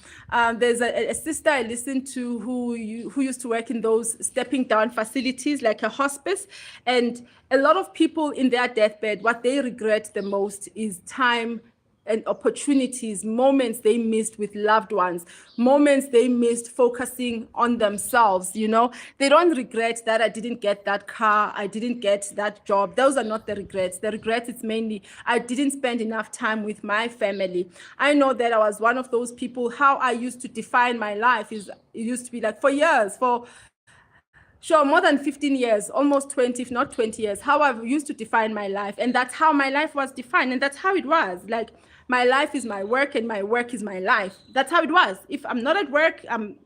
There's a sister I listened to who used to work in those stepping down facilities like a hospice, and a lot of people in their deathbed, what they regret the most is time and opportunities, moments they missed with loved ones, moments they missed focusing on themselves. They don't regret that I didn't get that car, I didn't get that job. Those are not the regrets. The regrets, it's mainly I didn't spend enough time with my family. I know that I was one of those people. How I used to define my life is, it used to be like for years, sure, more than 15 years, almost 20, if not 20 years, how I used to define my life. And that's how my life was defined. And that's how it was. Like, my life is my work and my work is my life. That's how it was. If I'm not at work, I'm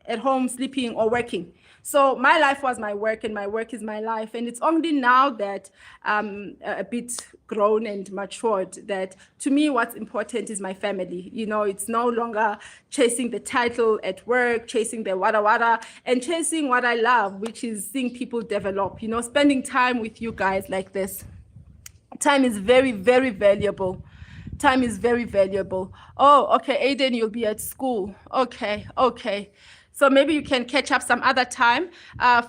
at home sleeping or working. So my life was my work and my work is my life. And it's only now that I'm a bit grown and matured that to me what's important is my family. It's no longer chasing the title at work, chasing the wada, and chasing what I love, which is seeing people develop, spending time with you guys like this. Time is very, very valuable. Time is very valuable. Oh, okay, Aiden, you'll be at school. Okay, okay. So maybe you can catch up some other time.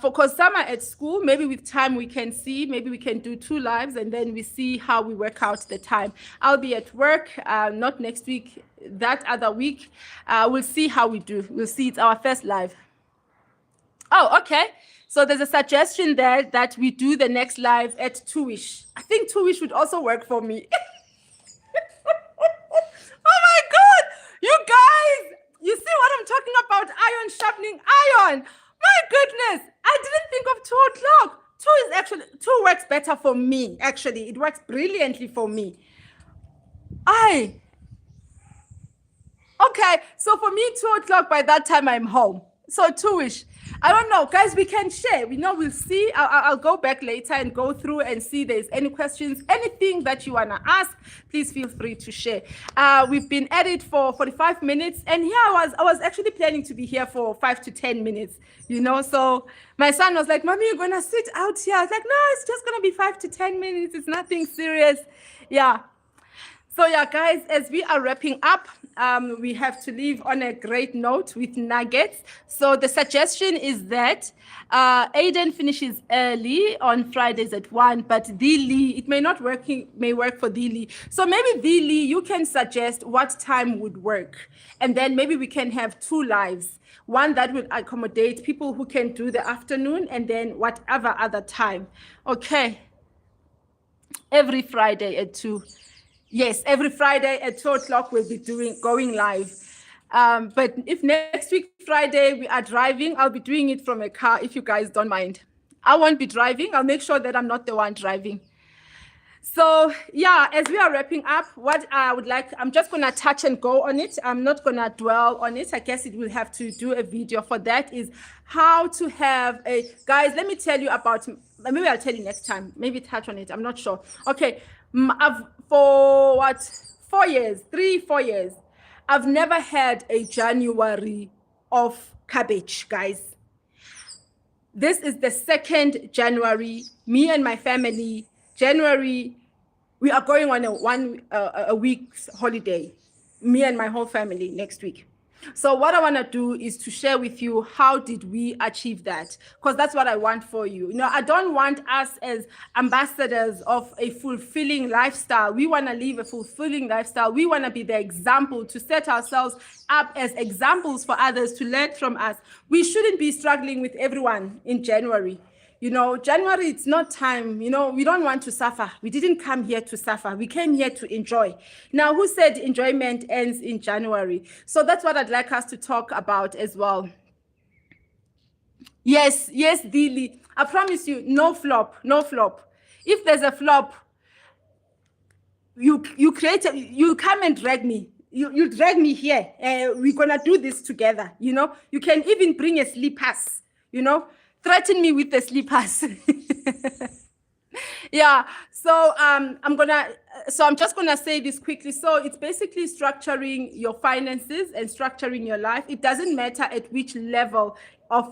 Because some are at school, maybe with time we can see, maybe we can do 2 lives and then we see how we work out the time. I'll be at work, not next week, that other week. We'll see how we do. We'll see. It's our first live. Oh, okay. So there's a suggestion there that we do the next live at 2ish. I think 2ish would also work for me. Oh my God, you guys, you see what I'm talking about? Iron sharpening iron. My goodness, I didn't think of 2 o'clock. 2 is actually, 2 works better for me. Actually, it works brilliantly for me. Okay, so for me, 2 o'clock, by that time I'm home. So 2ish. I don't know, guys, we can share. We'll see. I'll go back later and go through and see if there's any questions, anything that you want to ask, please feel free to share. We've been at it for 45 minutes. And here I was actually planning to be here for 5 to 10 minutes, So my son was like, Mommy, you're going to sit out here. I was like, no, it's just going to be 5 to 10 minutes. It's nothing serious. Yeah. So yeah, guys, as we are wrapping up, we have to leave on a great note with nuggets. So the suggestion is that Aiden finishes early on Fridays at 1, but Dili, it may work for Dili. So maybe Dili, you can suggest what time would work. And then maybe we can have 2 lives. One that will accommodate people who can do the afternoon and then whatever other time. Okay. Every Friday at 2. Yes, every Friday at 2 o'clock we'll be going live. But if next week Friday we are driving, I'll be doing it from a car if you guys don't mind. I won't be driving. I'll make sure that I'm not the one driving. So yeah, as we are wrapping up, what I would like, I'm just going to touch and go on it. I'm not going to dwell on it. I guess it will have to do a video for that, is how to have a, guys, let me tell you about, maybe I'll tell you next time, maybe touch on it. I'm not sure. Okay. For 4 years, 3-4 years, I've never had a January of cabbage, guys. This is the 2nd January. Me and my family, January, we are going on a week's holiday. Me and my whole family next week. So what I want to do is to share with you, how did we achieve that? Because that's what I want for you. I don't want us as ambassadors of a fulfilling lifestyle. We want to live a fulfilling lifestyle. We want to be the example, to set ourselves up as examples for others to learn from us. We shouldn't be struggling with everyone in January. January, it's not time. We don't want to suffer. We didn't come here to suffer. We came here to enjoy. Now, who said enjoyment ends in January? So that's what I'd like us to talk about as well. Yes, Dili. I promise you, no flop. If there's a flop, you come and drag me. You drag me here. We're going to do this together. You can even bring a sleepers, threaten me with the sleepers. Yeah. So I'm just gonna say this quickly. So it's basically structuring your finances and structuring your life. It doesn't matter at which level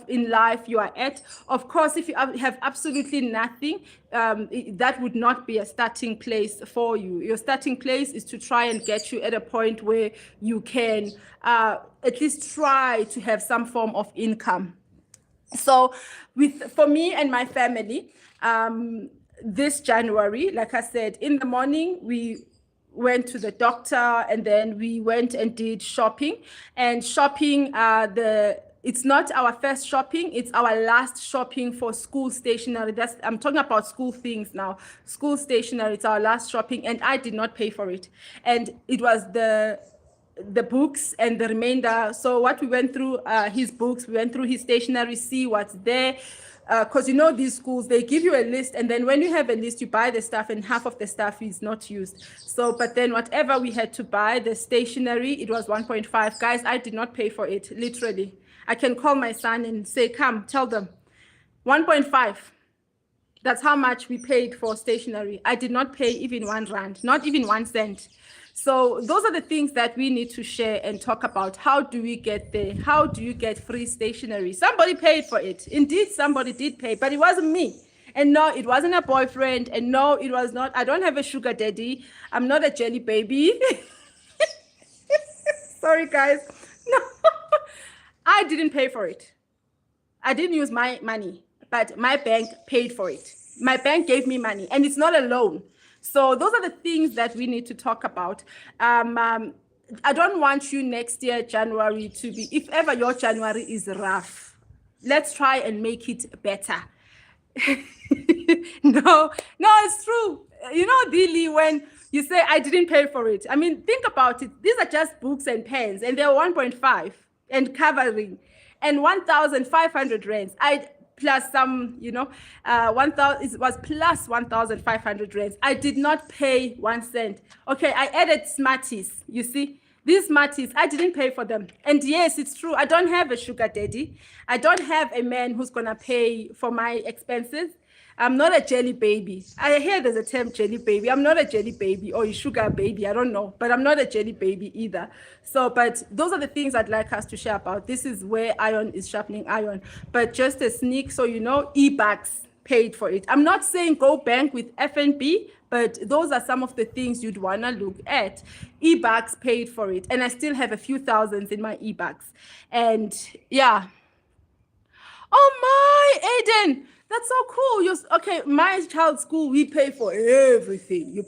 in life you are at. Of course, if you have absolutely nothing, that would not be a starting place for you. Your starting place is to try and get you at a point where you can at least try to have some form of income. So for me and my family, this January, like I said, in the morning, we went to the doctor and then we went and did shopping. And shopping, it's not our first shopping, it's our last shopping for school stationery. I'm talking about school things now. School stationery, it's our last shopping, and I did not pay for it. And it was the books and the remainder. So what we went through, his books, we went through his stationery, see what's there. Because these schools, they give you a list, and then when you have a list, you buy the stuff, and half of the stuff is not used. So, but then whatever we had to buy, the stationery, it was 1.5. Guys, I did not pay for it, literally. I can call my son and say, come, tell them. 1.5. That's how much we paid for stationery. I did not pay even R1, not even 1 cent. So those are the things that we need to share and talk about. How do we get there? How do you get free stationery? Somebody paid for it. Indeed, somebody did pay, but it wasn't me. And no, it wasn't a boyfriend. And no, it was not. I don't have a sugar daddy. I'm not a jelly baby. Sorry, guys. No, I didn't pay for it. I didn't use my money, but my bank paid for it. My bank gave me money, and it's not a loan. So those are the things that we need to talk about. I don't want you next year, January, to be, if ever your January is rough, let's try and make it better. No, it's true. You know, Dilly, when you say, I didn't pay for it. I mean, think about it. These are just books and pens, and they're 1.5 and covering, and 1,500 rands. I plus some, 1,000, it was plus 1,500 rands. I did not pay 1 cent. Okay, I added Smarties, you see. These Smarties, I didn't pay for them. And yes, it's true. I don't have a sugar daddy. I don't have a man who's going to pay for my expenses. I'm not a jelly baby. I hear there's a term jelly baby. I'm not a jelly baby or a sugar baby. I don't know, but I'm not a jelly baby either. So, but those are the things I'd like us to share about. This is where iron is sharpening iron. But just a sneak, so you know, eBucks paid for it. I'm not saying go bank with FNB, but those are some of the things you'd want to look at. eBucks paid for it. And I still have a few thousands in my eBucks. And yeah. Oh my, Aiden. That's so cool. Okay, my child's school, we pay for everything. You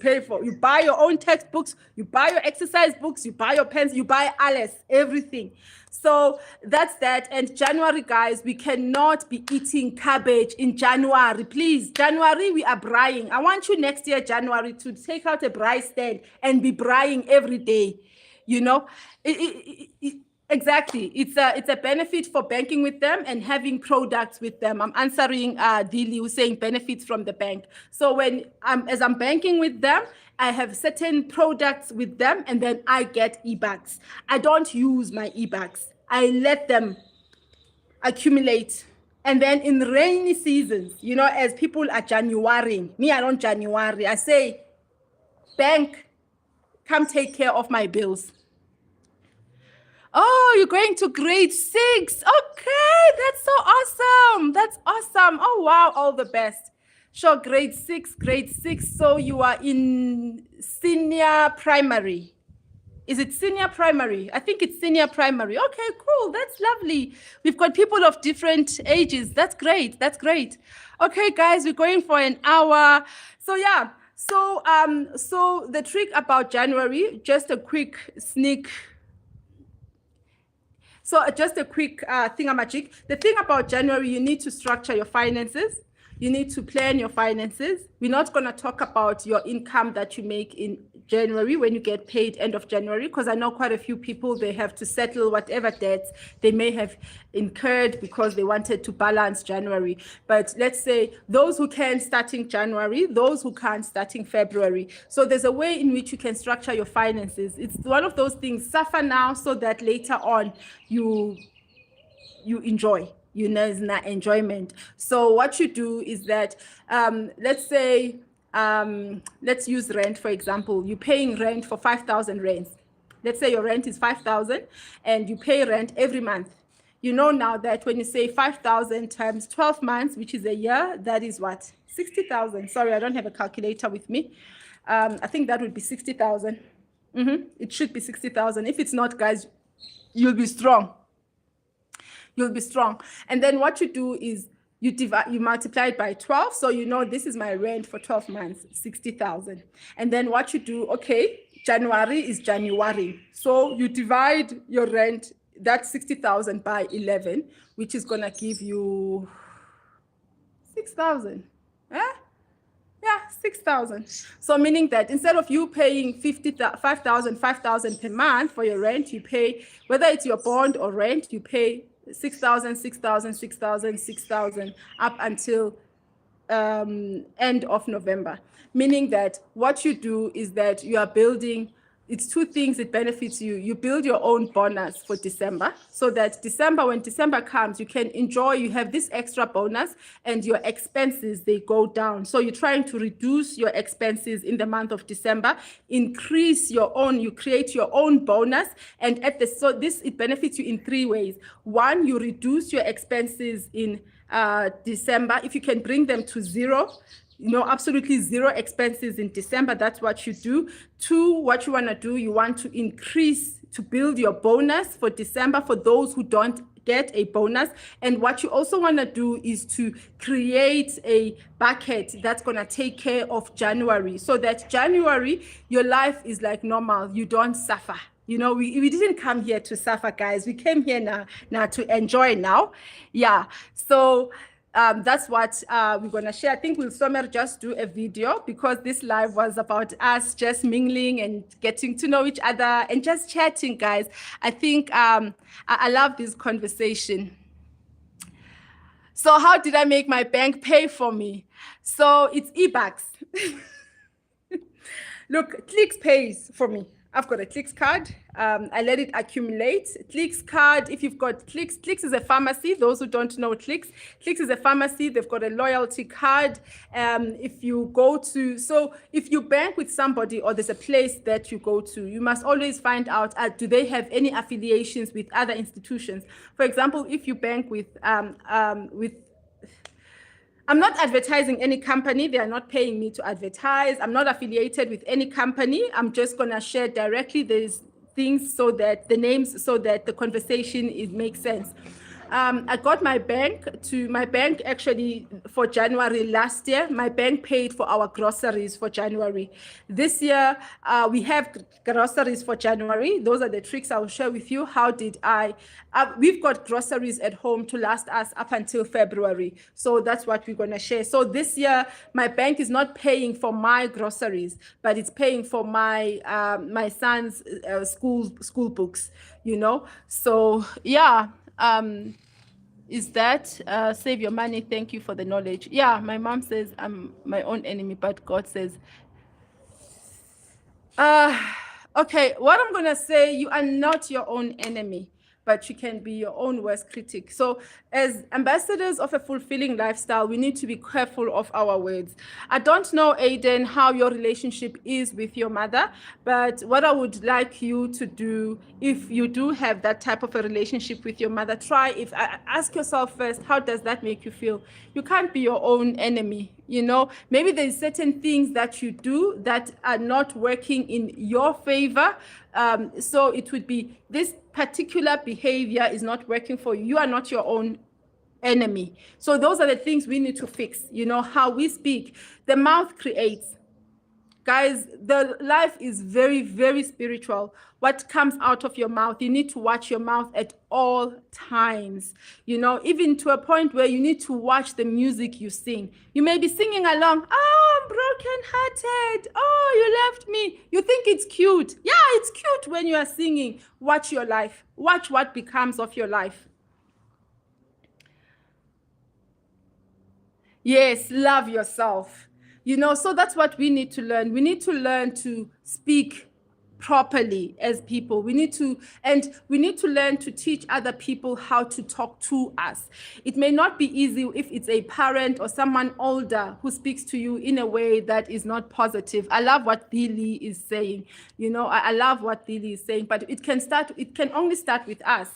buy your own textbooks, you buy your exercise books, you buy your pens, you buy alles, everything. So that's that. And January, guys, we cannot be eating cabbage in January. Please, January, we are braaiing. I want you next year, January, to take out a braai stand and be braaiing every day. You know, exactly. It's a benefit for banking with them and having products with them. I'm answering Dili, who's saying benefits from the bank. So when as I'm banking with them, I have certain products with them, and then I get eBucks. I don't use my eBucks. I let them accumulate. And then in rainy seasons, you know, as people are Januarying, me, I don't January. I say, bank, come take care of my bills. Oh, you're going to grade 6. Okay, that's so awesome. That's awesome. Oh, wow, all the best. Sure, grade 6. So you are in senior primary. Is it senior primary? I think it's senior primary. Okay, cool. That's lovely. We've got people of different ages. That's great. Okay, guys, we're going for an hour. So yeah. So the trick about January, just a quick sneak. So just a quick thingamajig. The thing about January, you need to structure your finances. You need to plan your finances. We're not going to talk about your income that you make in January when you get paid end of January, because I know quite a few people, they have to settle whatever debts they may have incurred because they wanted to balance January. But let's say those who can starting January, those who can't starting February. So there's a way in which you can structure your finances. It's one of those things, suffer now so that later on you enjoy. You know, it's not enjoyment. So what you do is that, let's say, let's use rent, for example. You're paying rent for 5,000 rands. Let's say your rent is 5,000 and you pay rent every month. You know now that when you say 5,000 times 12 months, which is a year, that is what? 60,000. Sorry, I don't have a calculator with me. I think that would be 60,000. It should be 60,000. If it's not, guys, you'll be strong. You'll be strong. And then what you do is you multiply it by 12. So you know this is my rent for 12 months, 60,000. And then what you do, okay, January is January. So you divide your rent, that's 60,000 by 11, which is going to give you 6,000. Yeah, 6,000. So meaning that instead of you paying 5,000 per month for your rent, you pay, whether it's your bond or rent, you pay 6,000 up until end of November. Meaning that what you do is that you are building it's two things it benefits you. You build your own bonus for December, so that when December comes, you can enjoy, you have this extra bonus, and your expenses, they go down. So you're trying to reduce your expenses in the month of December, increase your own, you create your own bonus. And it benefits you in three ways. One, you reduce your expenses in December. If you can bring them to zero, absolutely zero expenses in December, that's what you do. Two, what you want to do, you want to increase, to build your bonus for December for those who don't get a bonus. And what you also want to do is to create a bucket that's going to take care of January, so that January, your life is like normal. You don't suffer. We didn't come here to suffer, guys. We came here now to enjoy now. Yeah. So that's what we're going to share. I think we'll somewhere just do a video, because this live was about us just mingling and getting to know each other and just chatting, guys. I think I love this conversation. So how did I make my bank pay for me? So it's eBucks. Look, Clicks pays for me. I've got a Clicks card. I let it accumulate. Clicks card, if you've got Clicks is a pharmacy. Those who don't know Clicks is a pharmacy. They've got a loyalty card. If you bank with somebody, or there's a place that you go to, you must always find out, do they have any affiliations with other institutions? For example, if you bank with I'm not advertising any company. They are not paying me to advertise. I'm not affiliated with any company. I'm just going to share directly these things, so that the names, so that the conversation, it makes sense. I got my bank actually for January last year. My bank paid for our groceries for January. This year, we have groceries for January. Those are the tricks I will share with you. How did we've got groceries at home to last us up until February. So that's what we're going to share. So this year, my bank is not paying for my groceries, but it's paying for my my son's school books, So yeah. Is that save your money, thank you for the knowledge. Yeah, my mom says I'm my own enemy, but God says okay, what I'm gonna say, you are not your own enemy, but you can be your own worst critic. So as ambassadors of a fulfilling lifestyle, we need to be careful of our words. I don't know, Aiden, how your relationship is with your mother, but what I would like you to do, if you do have that type of a relationship with your mother, ask yourself first, how does that make you feel? You can't be your own enemy. Maybe there's certain things that you do that are not working in your favor. So it would be, this particular behavior is not working for you. You are not your own enemy. So those are the things we need to fix. How we speak. The mouth creates. Guys, the life is very, very spiritual. What comes out of your mouth, you need to watch your mouth at all times. Even to a point where you need to watch the music you sing. You may be singing along, oh, I'm brokenhearted. Oh, you left me. You think it's cute. Yeah, it's cute when you are singing. Watch your life. Watch what becomes of your life. Yes, love yourself. So that's what we need to learn. We need to learn to speak properly as people. We need to learn to teach other people how to talk to us. It may not be easy if it's a parent or someone older who speaks to you in a way that is not positive. I love what Billy is saying. I love what Billy is saying, but it can only start with us.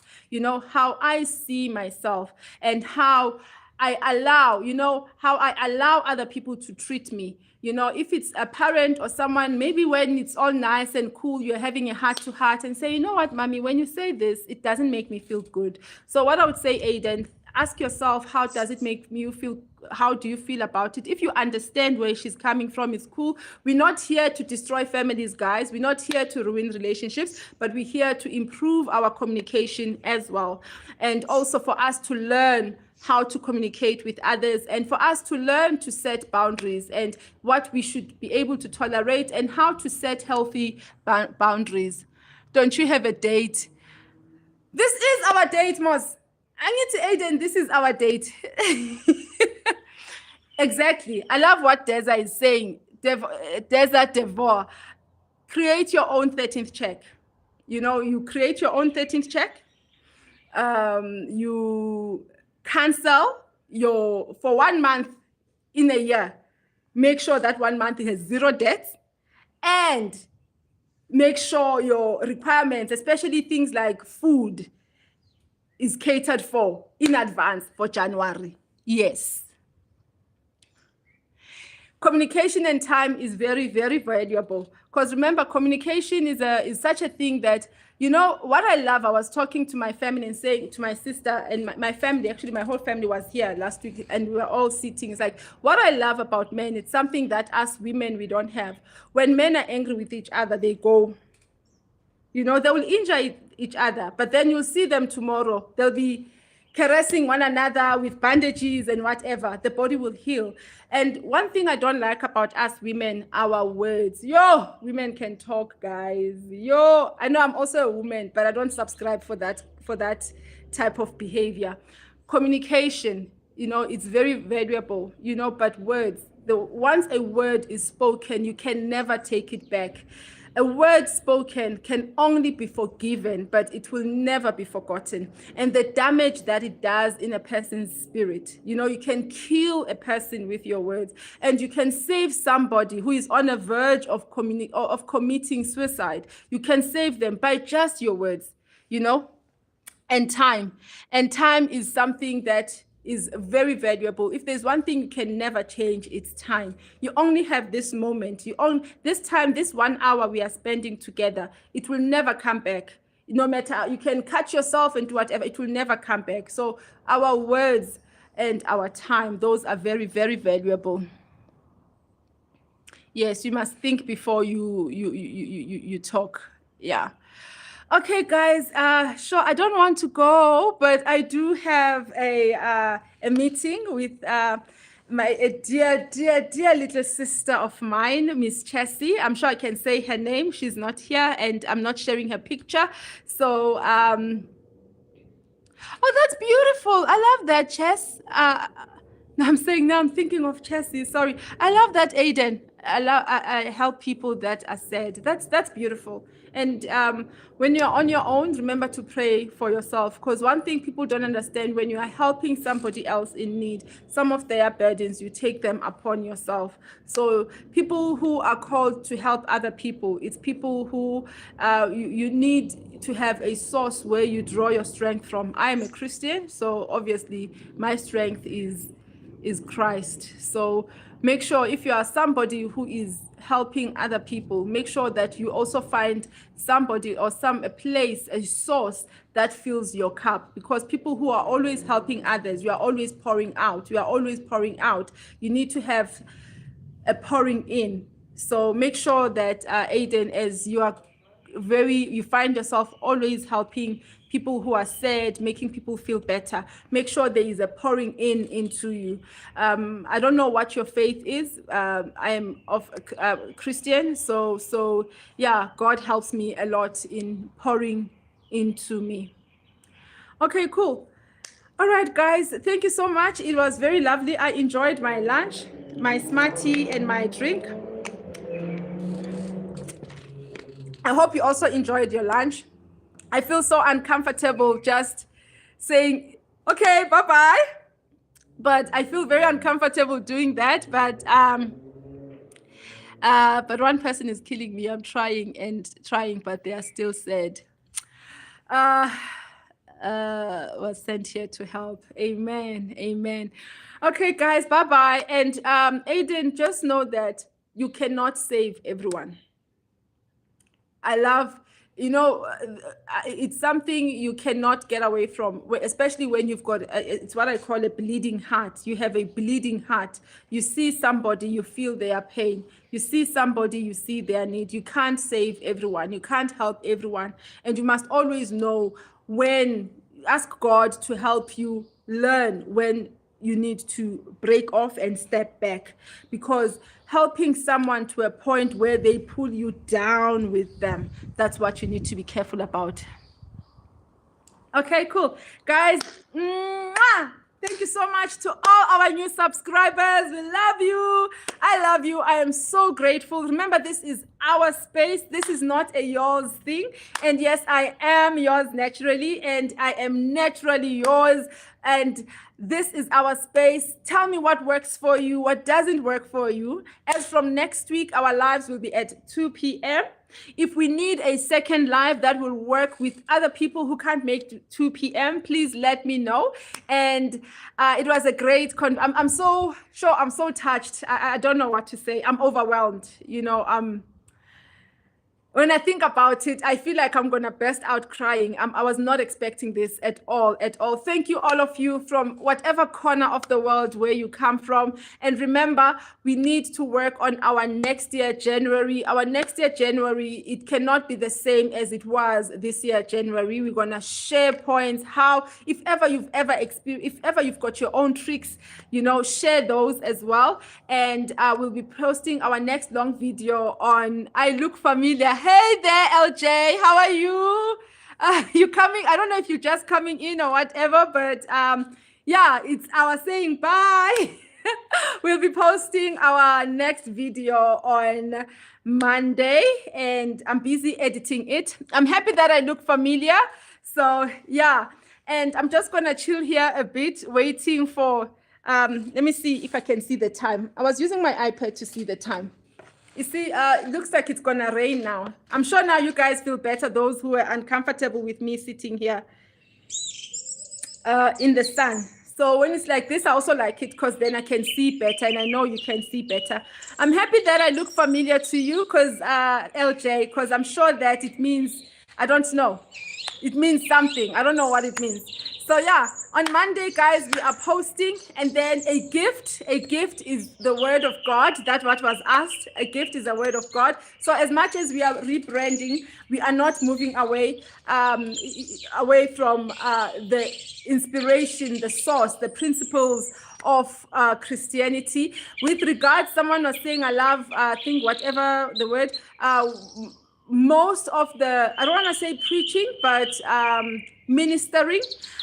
How I see myself, and how I allow other people to treat me. If it's a parent or someone, maybe when it's all nice and cool, you're having a heart to heart and say, you know what, mommy, when you say this, it doesn't make me feel good. So what I would say, Aiden, ask yourself, how does it make you feel? How do you feel about it? If you understand where she's coming from, it's cool. We're not here to destroy families, guys. We're not here to ruin relationships, but we're here to improve our communication as well. And also for us to learn how to communicate with others, and for us to learn to set boundaries, and what we should be able to tolerate, and how to set healthy boundaries. Don't you have a date? This is our date, Mos. I need to Aiden, this is our date. Exactly. I love what Deza is saying. Deza Devor. create your own 13th check. You create your own 13th check. You cancel for 1 month in a year. Make sure that 1 month has 0 debts, and make sure your requirements, especially things like food, is catered for in advance for January. Yes. Communication and time is very, very valuable, because remember, communication is such a thing that, what I love. I was talking to my family and saying to my sister and my family, actually my whole family was here last week, and we were all sitting. It's like, what I love about men, it's something that us women, we don't have. When men are angry with each other, they go, they will injure each other, but then you'll see them tomorrow. They'll be caressing one another with bandages and whatever. The body will heal. And one thing I don't like about us women, our words. Women can talk, guys. I know I'm also a woman, but I don't subscribe for that type of behavior. Communication, it's very valuable, but words, once a word is spoken, you can never take it back. A word spoken can only be forgiven, but it will never be forgotten. And the damage that it does in a person's spirit, you can kill a person with your words, and you can save somebody who is on a verge of committing suicide. You can save them by just your words, and time. And time is something that is very valuable. If there's one thing you can never change, it's time. You only have this moment. This time, this 1 hour we are spending together, it will never come back. No matter, you can cut yourself and do whatever, it will never come back. So our words and our time, those are very, very valuable. Yes, you must think before you talk. Yeah. Okay, guys, sure, I don't want to go, but I do have a meeting with my dear little sister of mine, Miss Chessie. I'm sure I can say her name. She's not here, and I'm not sharing her picture. So, oh, that's beautiful. I love that, Chess. I'm thinking of Chessie. Sorry. I love that, Aiden. I help people that are sad. That's beautiful. And when you're on your own, remember to pray for yourself, because one thing people don't understand, when you are helping somebody else in need, some of their burdens, you take them upon yourself. So people who are called to help other people, it's people who you need to have a source where you draw your strength from. I am a Christian, so obviously my strength is Christ. So make sure, if you are somebody who is helping other people, make sure that you also find somebody or a place, a source that fills your cup, because people who are always helping others, you are always pouring out. You need to have a pouring in. So make sure that Aiden, as you find yourself always helping people who are sad, making people feel better, make sure there is a pouring into you. I don't know what your faith is. I am of Christian, so yeah, God helps me a lot in pouring into me. Okay, cool. All right, guys, thank you so much. It was very lovely. I enjoyed my lunch, my Smartie, and my drink. I hope you also enjoyed your lunch. I feel so uncomfortable just saying, okay, bye-bye. But I feel very uncomfortable doing that. But one person is killing me. I'm trying, but they are still sad. Was sent here to help. Amen. Okay, guys, bye-bye. And Aiden, just know that you cannot save everyone. I love, it's something you cannot get away from, especially when you've got, it's what I call a bleeding heart. You have a bleeding heart. You see somebody, you feel their pain. You see somebody, you see their need. You can't save everyone. You can't help everyone. And you must always know ask God to help you learn when you need to break off and step back, because helping someone to a point where they pull you down with them, that's what you need to be careful about. Okay, cool. Guys, Thank you so much to all our new subscribers. We love you. I love you. I am so grateful. Remember, this is our space. This is not a yours thing. And yes, I am yours naturally, and I am naturally yours. And this is our space. Tell me what works for you, what doesn't work for you. As from next week, our lives will be at 2 p.m. If we need a second live that will work with other people who can't make 2 p.m., please let me know. And it was a great, I'm so sure, I'm so touched. I don't know what to say. I'm overwhelmed. You know, when I think about it, I feel like I'm going to burst out crying. I was not expecting this at all, at all. Thank you, all of you, from whatever corner of the world where you come from. And remember, we need to work on our next year, January. Our next year, January, it cannot be the same as it was this year, January. We're going to share points, how, if ever you've got your own tricks, you know, share those as well. And we'll be posting our next long video on I Look Familiar. Hey there, LJ, how are you? You coming? I don't know if you're just coming in or whatever, but yeah, it's our saying bye. We'll be posting our next video on Monday, and I'm busy editing it. I'm happy that I look familiar. So yeah, and I'm just gonna chill here a bit, waiting for, let me see if I can see the time. I was using my iPad to see the time. You see, it looks like it's gonna rain now. I'm sure now you guys feel better, those who are uncomfortable with me sitting here in the sun. So when it's like this, I also like it because then I can see better, and I know you can see better. I'm happy that I look familiar to you, because LJ, because I'm sure that it means, I don't know, it means something. I don't know what it means. So yeah, on Monday, guys, we are posting, and then a gift is the word of God. That's what was asked. A gift is the word of God. So as much as we are rebranding, we are not moving away from the inspiration, the source, the principles of Christianity. With regards, someone was saying, I love, I think whatever the word, most of the, I don't want to say preaching, but ministering.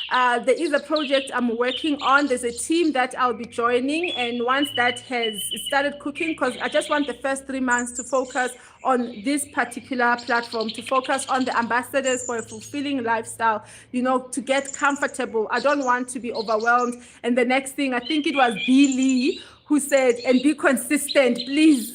There is a project I'm working on. There's a team that I'll be joining. And once that has started cooking, because I just want the first 3 months to focus on this particular platform, to focus on the ambassadors for a fulfilling lifestyle, you know, to get comfortable. I don't want to be overwhelmed. And the next thing, I think it was Billy who said, and be consistent, please.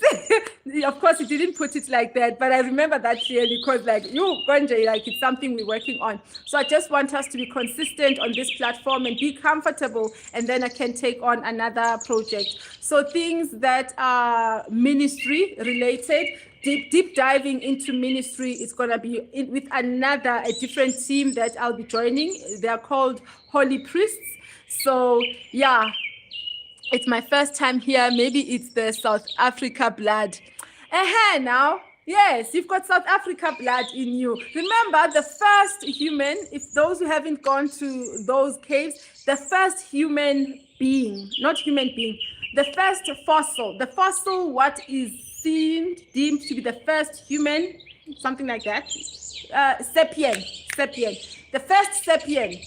Of course, he didn't put it like that, but I remember that clearly, because like, you, Gonje, like it's something we're working on. So I just want us to be consistent on this platform and be comfortable, and then I can take on another project. So things that are ministry related, deep diving into ministry is going to be with a different team that I'll be joining. They're called Holy Priests. So yeah, it's my first time here. Maybe it's the South Africa blood. Now, yes, you've got South Africa blood in you. Remember, the first human, if those who haven't gone to those caves, the first human being, not human being, the first fossil, what is deemed to be the first human, something like that, sapien. The first sapien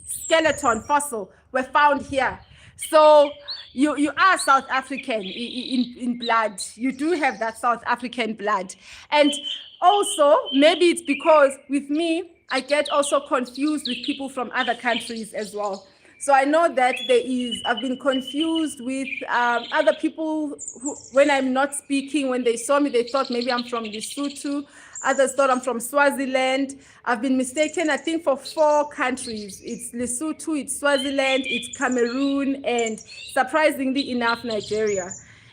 skeleton fossil were found here. So you are South African in blood. You do have that South African blood. And also, maybe it's because with me, I get also confused with people from other countries as well. So I know that I've been confused with other people who, when I'm not speaking, when they saw me, they thought maybe I'm from Lesotho. Others thought I'm from Swaziland. I've been mistaken, I think, for 4 countries. It's Lesotho, it's Swaziland, it's Cameroon, and surprisingly enough, Nigeria.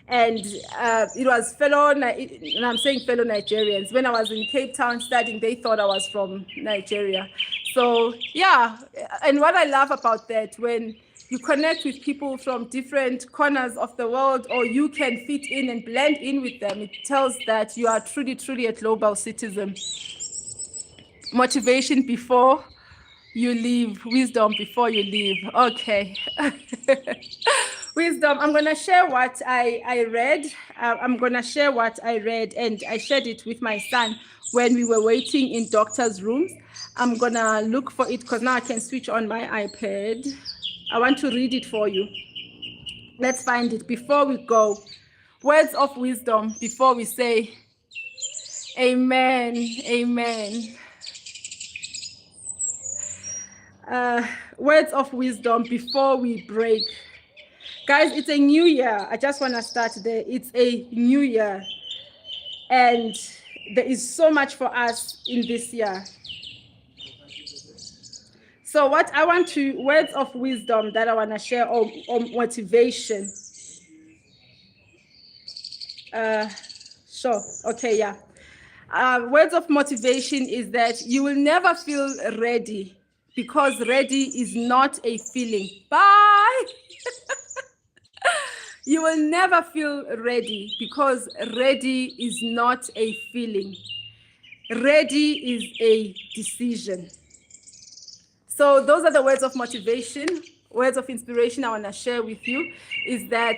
And it was and I'm saying fellow Nigerians. When I was in Cape Town studying, they thought I was from Nigeria. So yeah, and what I love about that, when you connect with people from different corners of the world, or you can fit in and blend in with them, it tells that you are truly, truly a global citizen. Motivation before you leave, wisdom before you leave. Okay. Wisdom. I'm going to share what I read. I'm going to share what I read, and I shared it with my son when we were waiting in doctor's rooms. I'm going to look for it because now I can switch on my iPad. I want to read it for you. Let's find it before we go. Words of wisdom before we say amen. Amen. Words of wisdom before we break. Guys, it's a new year. I just want to start there. It's a new year. And there is so much for us in this year. So what I want to, words of wisdom that I want to share, or motivation. Sure. Okay, yeah. Words of motivation is that you will never feel ready, because ready is not a feeling. Bye. You will never feel ready, because ready is not a feeling. Ready is a decision. So those are the words of motivation, words of inspiration I want to share with you, is that,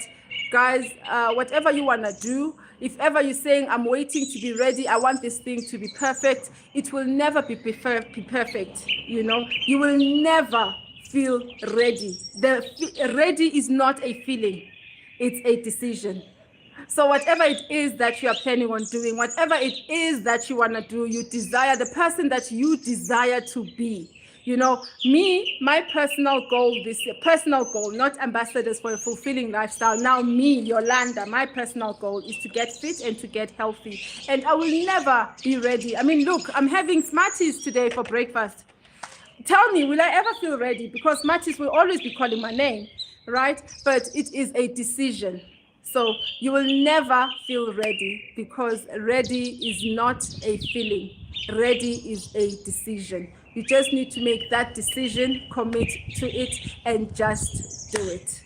guys, whatever you want to do, if ever you're saying, I'm waiting to be ready, I want this thing to be perfect, it will never be perfect. You know, you will never feel ready. Ready is not a feeling, it's a decision. So whatever it is that you are planning on doing, whatever it is that you want to do, you desire, the person that you desire to be. You know, me, my personal goal this year, personal goal, not ambassadors for a fulfilling lifestyle. Now me, Yolanda, my personal goal is to get fit and to get healthy. And I will never be ready. I mean, look, I'm having Smarties today for breakfast. Tell me, will I ever feel ready? Because Smarties will always be calling my name, right? But it is a decision. So you will never feel ready, because ready is not a feeling. Ready is a decision. You just need to make that decision, commit to it, and just do it.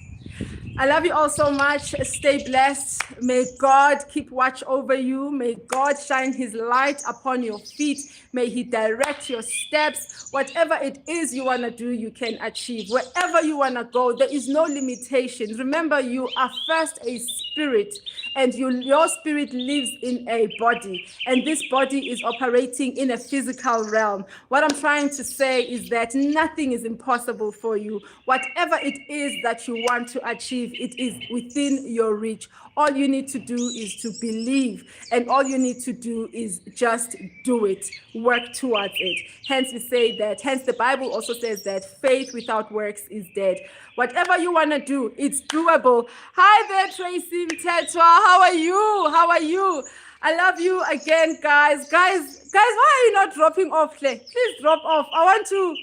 I love you all so much. Stay blessed. May God keep watch over you. May God shine his light upon your feet. May he direct your steps. Whatever it is you want to do, you can achieve. Wherever you want to go, there is no limitation. Remember, you are first a spirit, and your spirit lives in a body, and this body is operating in a physical realm. What I'm trying to say is that nothing is impossible for you. Whatever it is that you want to achieve, it is within your reach. All you need to do is to believe, and all you need to do is just do it, work towards it. Hence we say that, hence the Bible also says that faith without works is dead. Whatever you want to do, it's doable. Hi there, Tracy Mtetwa. How are you? How are you? I love you again, guys. Guys, why are you not dropping off? Please drop off. I want to,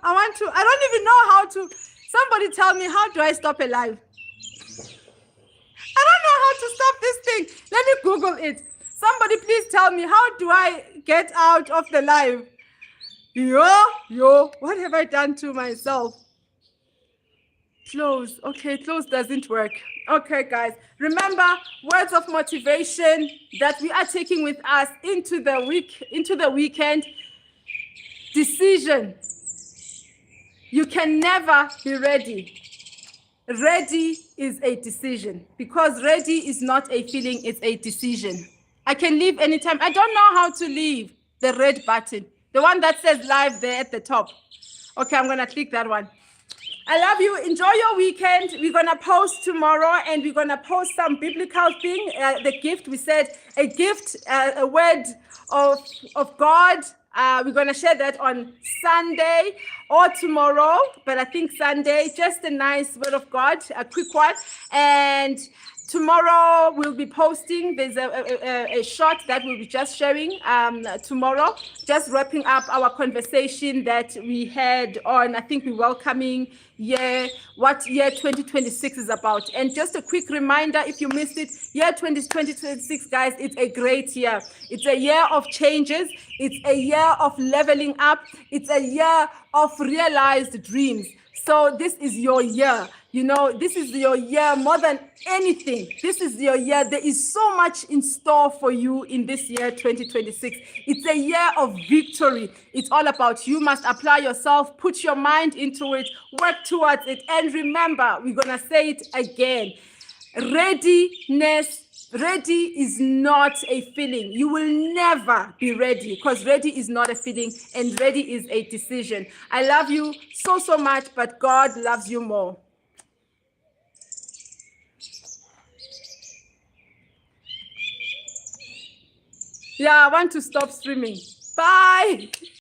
I don't even know how to. Somebody tell me, how do I stop a live? I don't know how to stop this thing. Let me Google it. Somebody please tell me, how do I get out of the live? Yo, what have I done to myself? Close. Okay, close doesn't work. Okay, guys. Remember, words of motivation that we are taking with us into the weekend. Decision. You can never be ready. Ready is a decision, because ready is not a feeling, it's a decision. I can leave anytime. I don't know how to leave the red button, the one that says live there at the top. Okay, I'm going to click that one. I love you. Enjoy your weekend. We're going to post tomorrow, and we're going to post some biblical thing. The gift, we said a gift, a word of God. We're going to share that on Sunday or tomorrow, but I think Sunday, just a nice word of God, a quick one. And tomorrow we'll be posting, there's a shot that we'll be just sharing tomorrow, just wrapping up our conversation that we had on, I think, we're welcoming what year 2026 is about. And just a quick reminder, if you missed it, year 2026, guys, it's a great year. It's a year of changes. It's a year of leveling up. It's a year of realized dreams. So this is your year. This is your year more than anything. This is your year. There is so much in store for you in this year, 2026. It's a year of victory. It's all about you must apply yourself, put your mind into it, work towards it. And remember, we're going to say it again. Readiness Ready is not a feeling. You will never be ready because ready is not a feeling and ready is a decision. I love you so, so much, but God loves you more. Yeah, I want to stop streaming. Bye.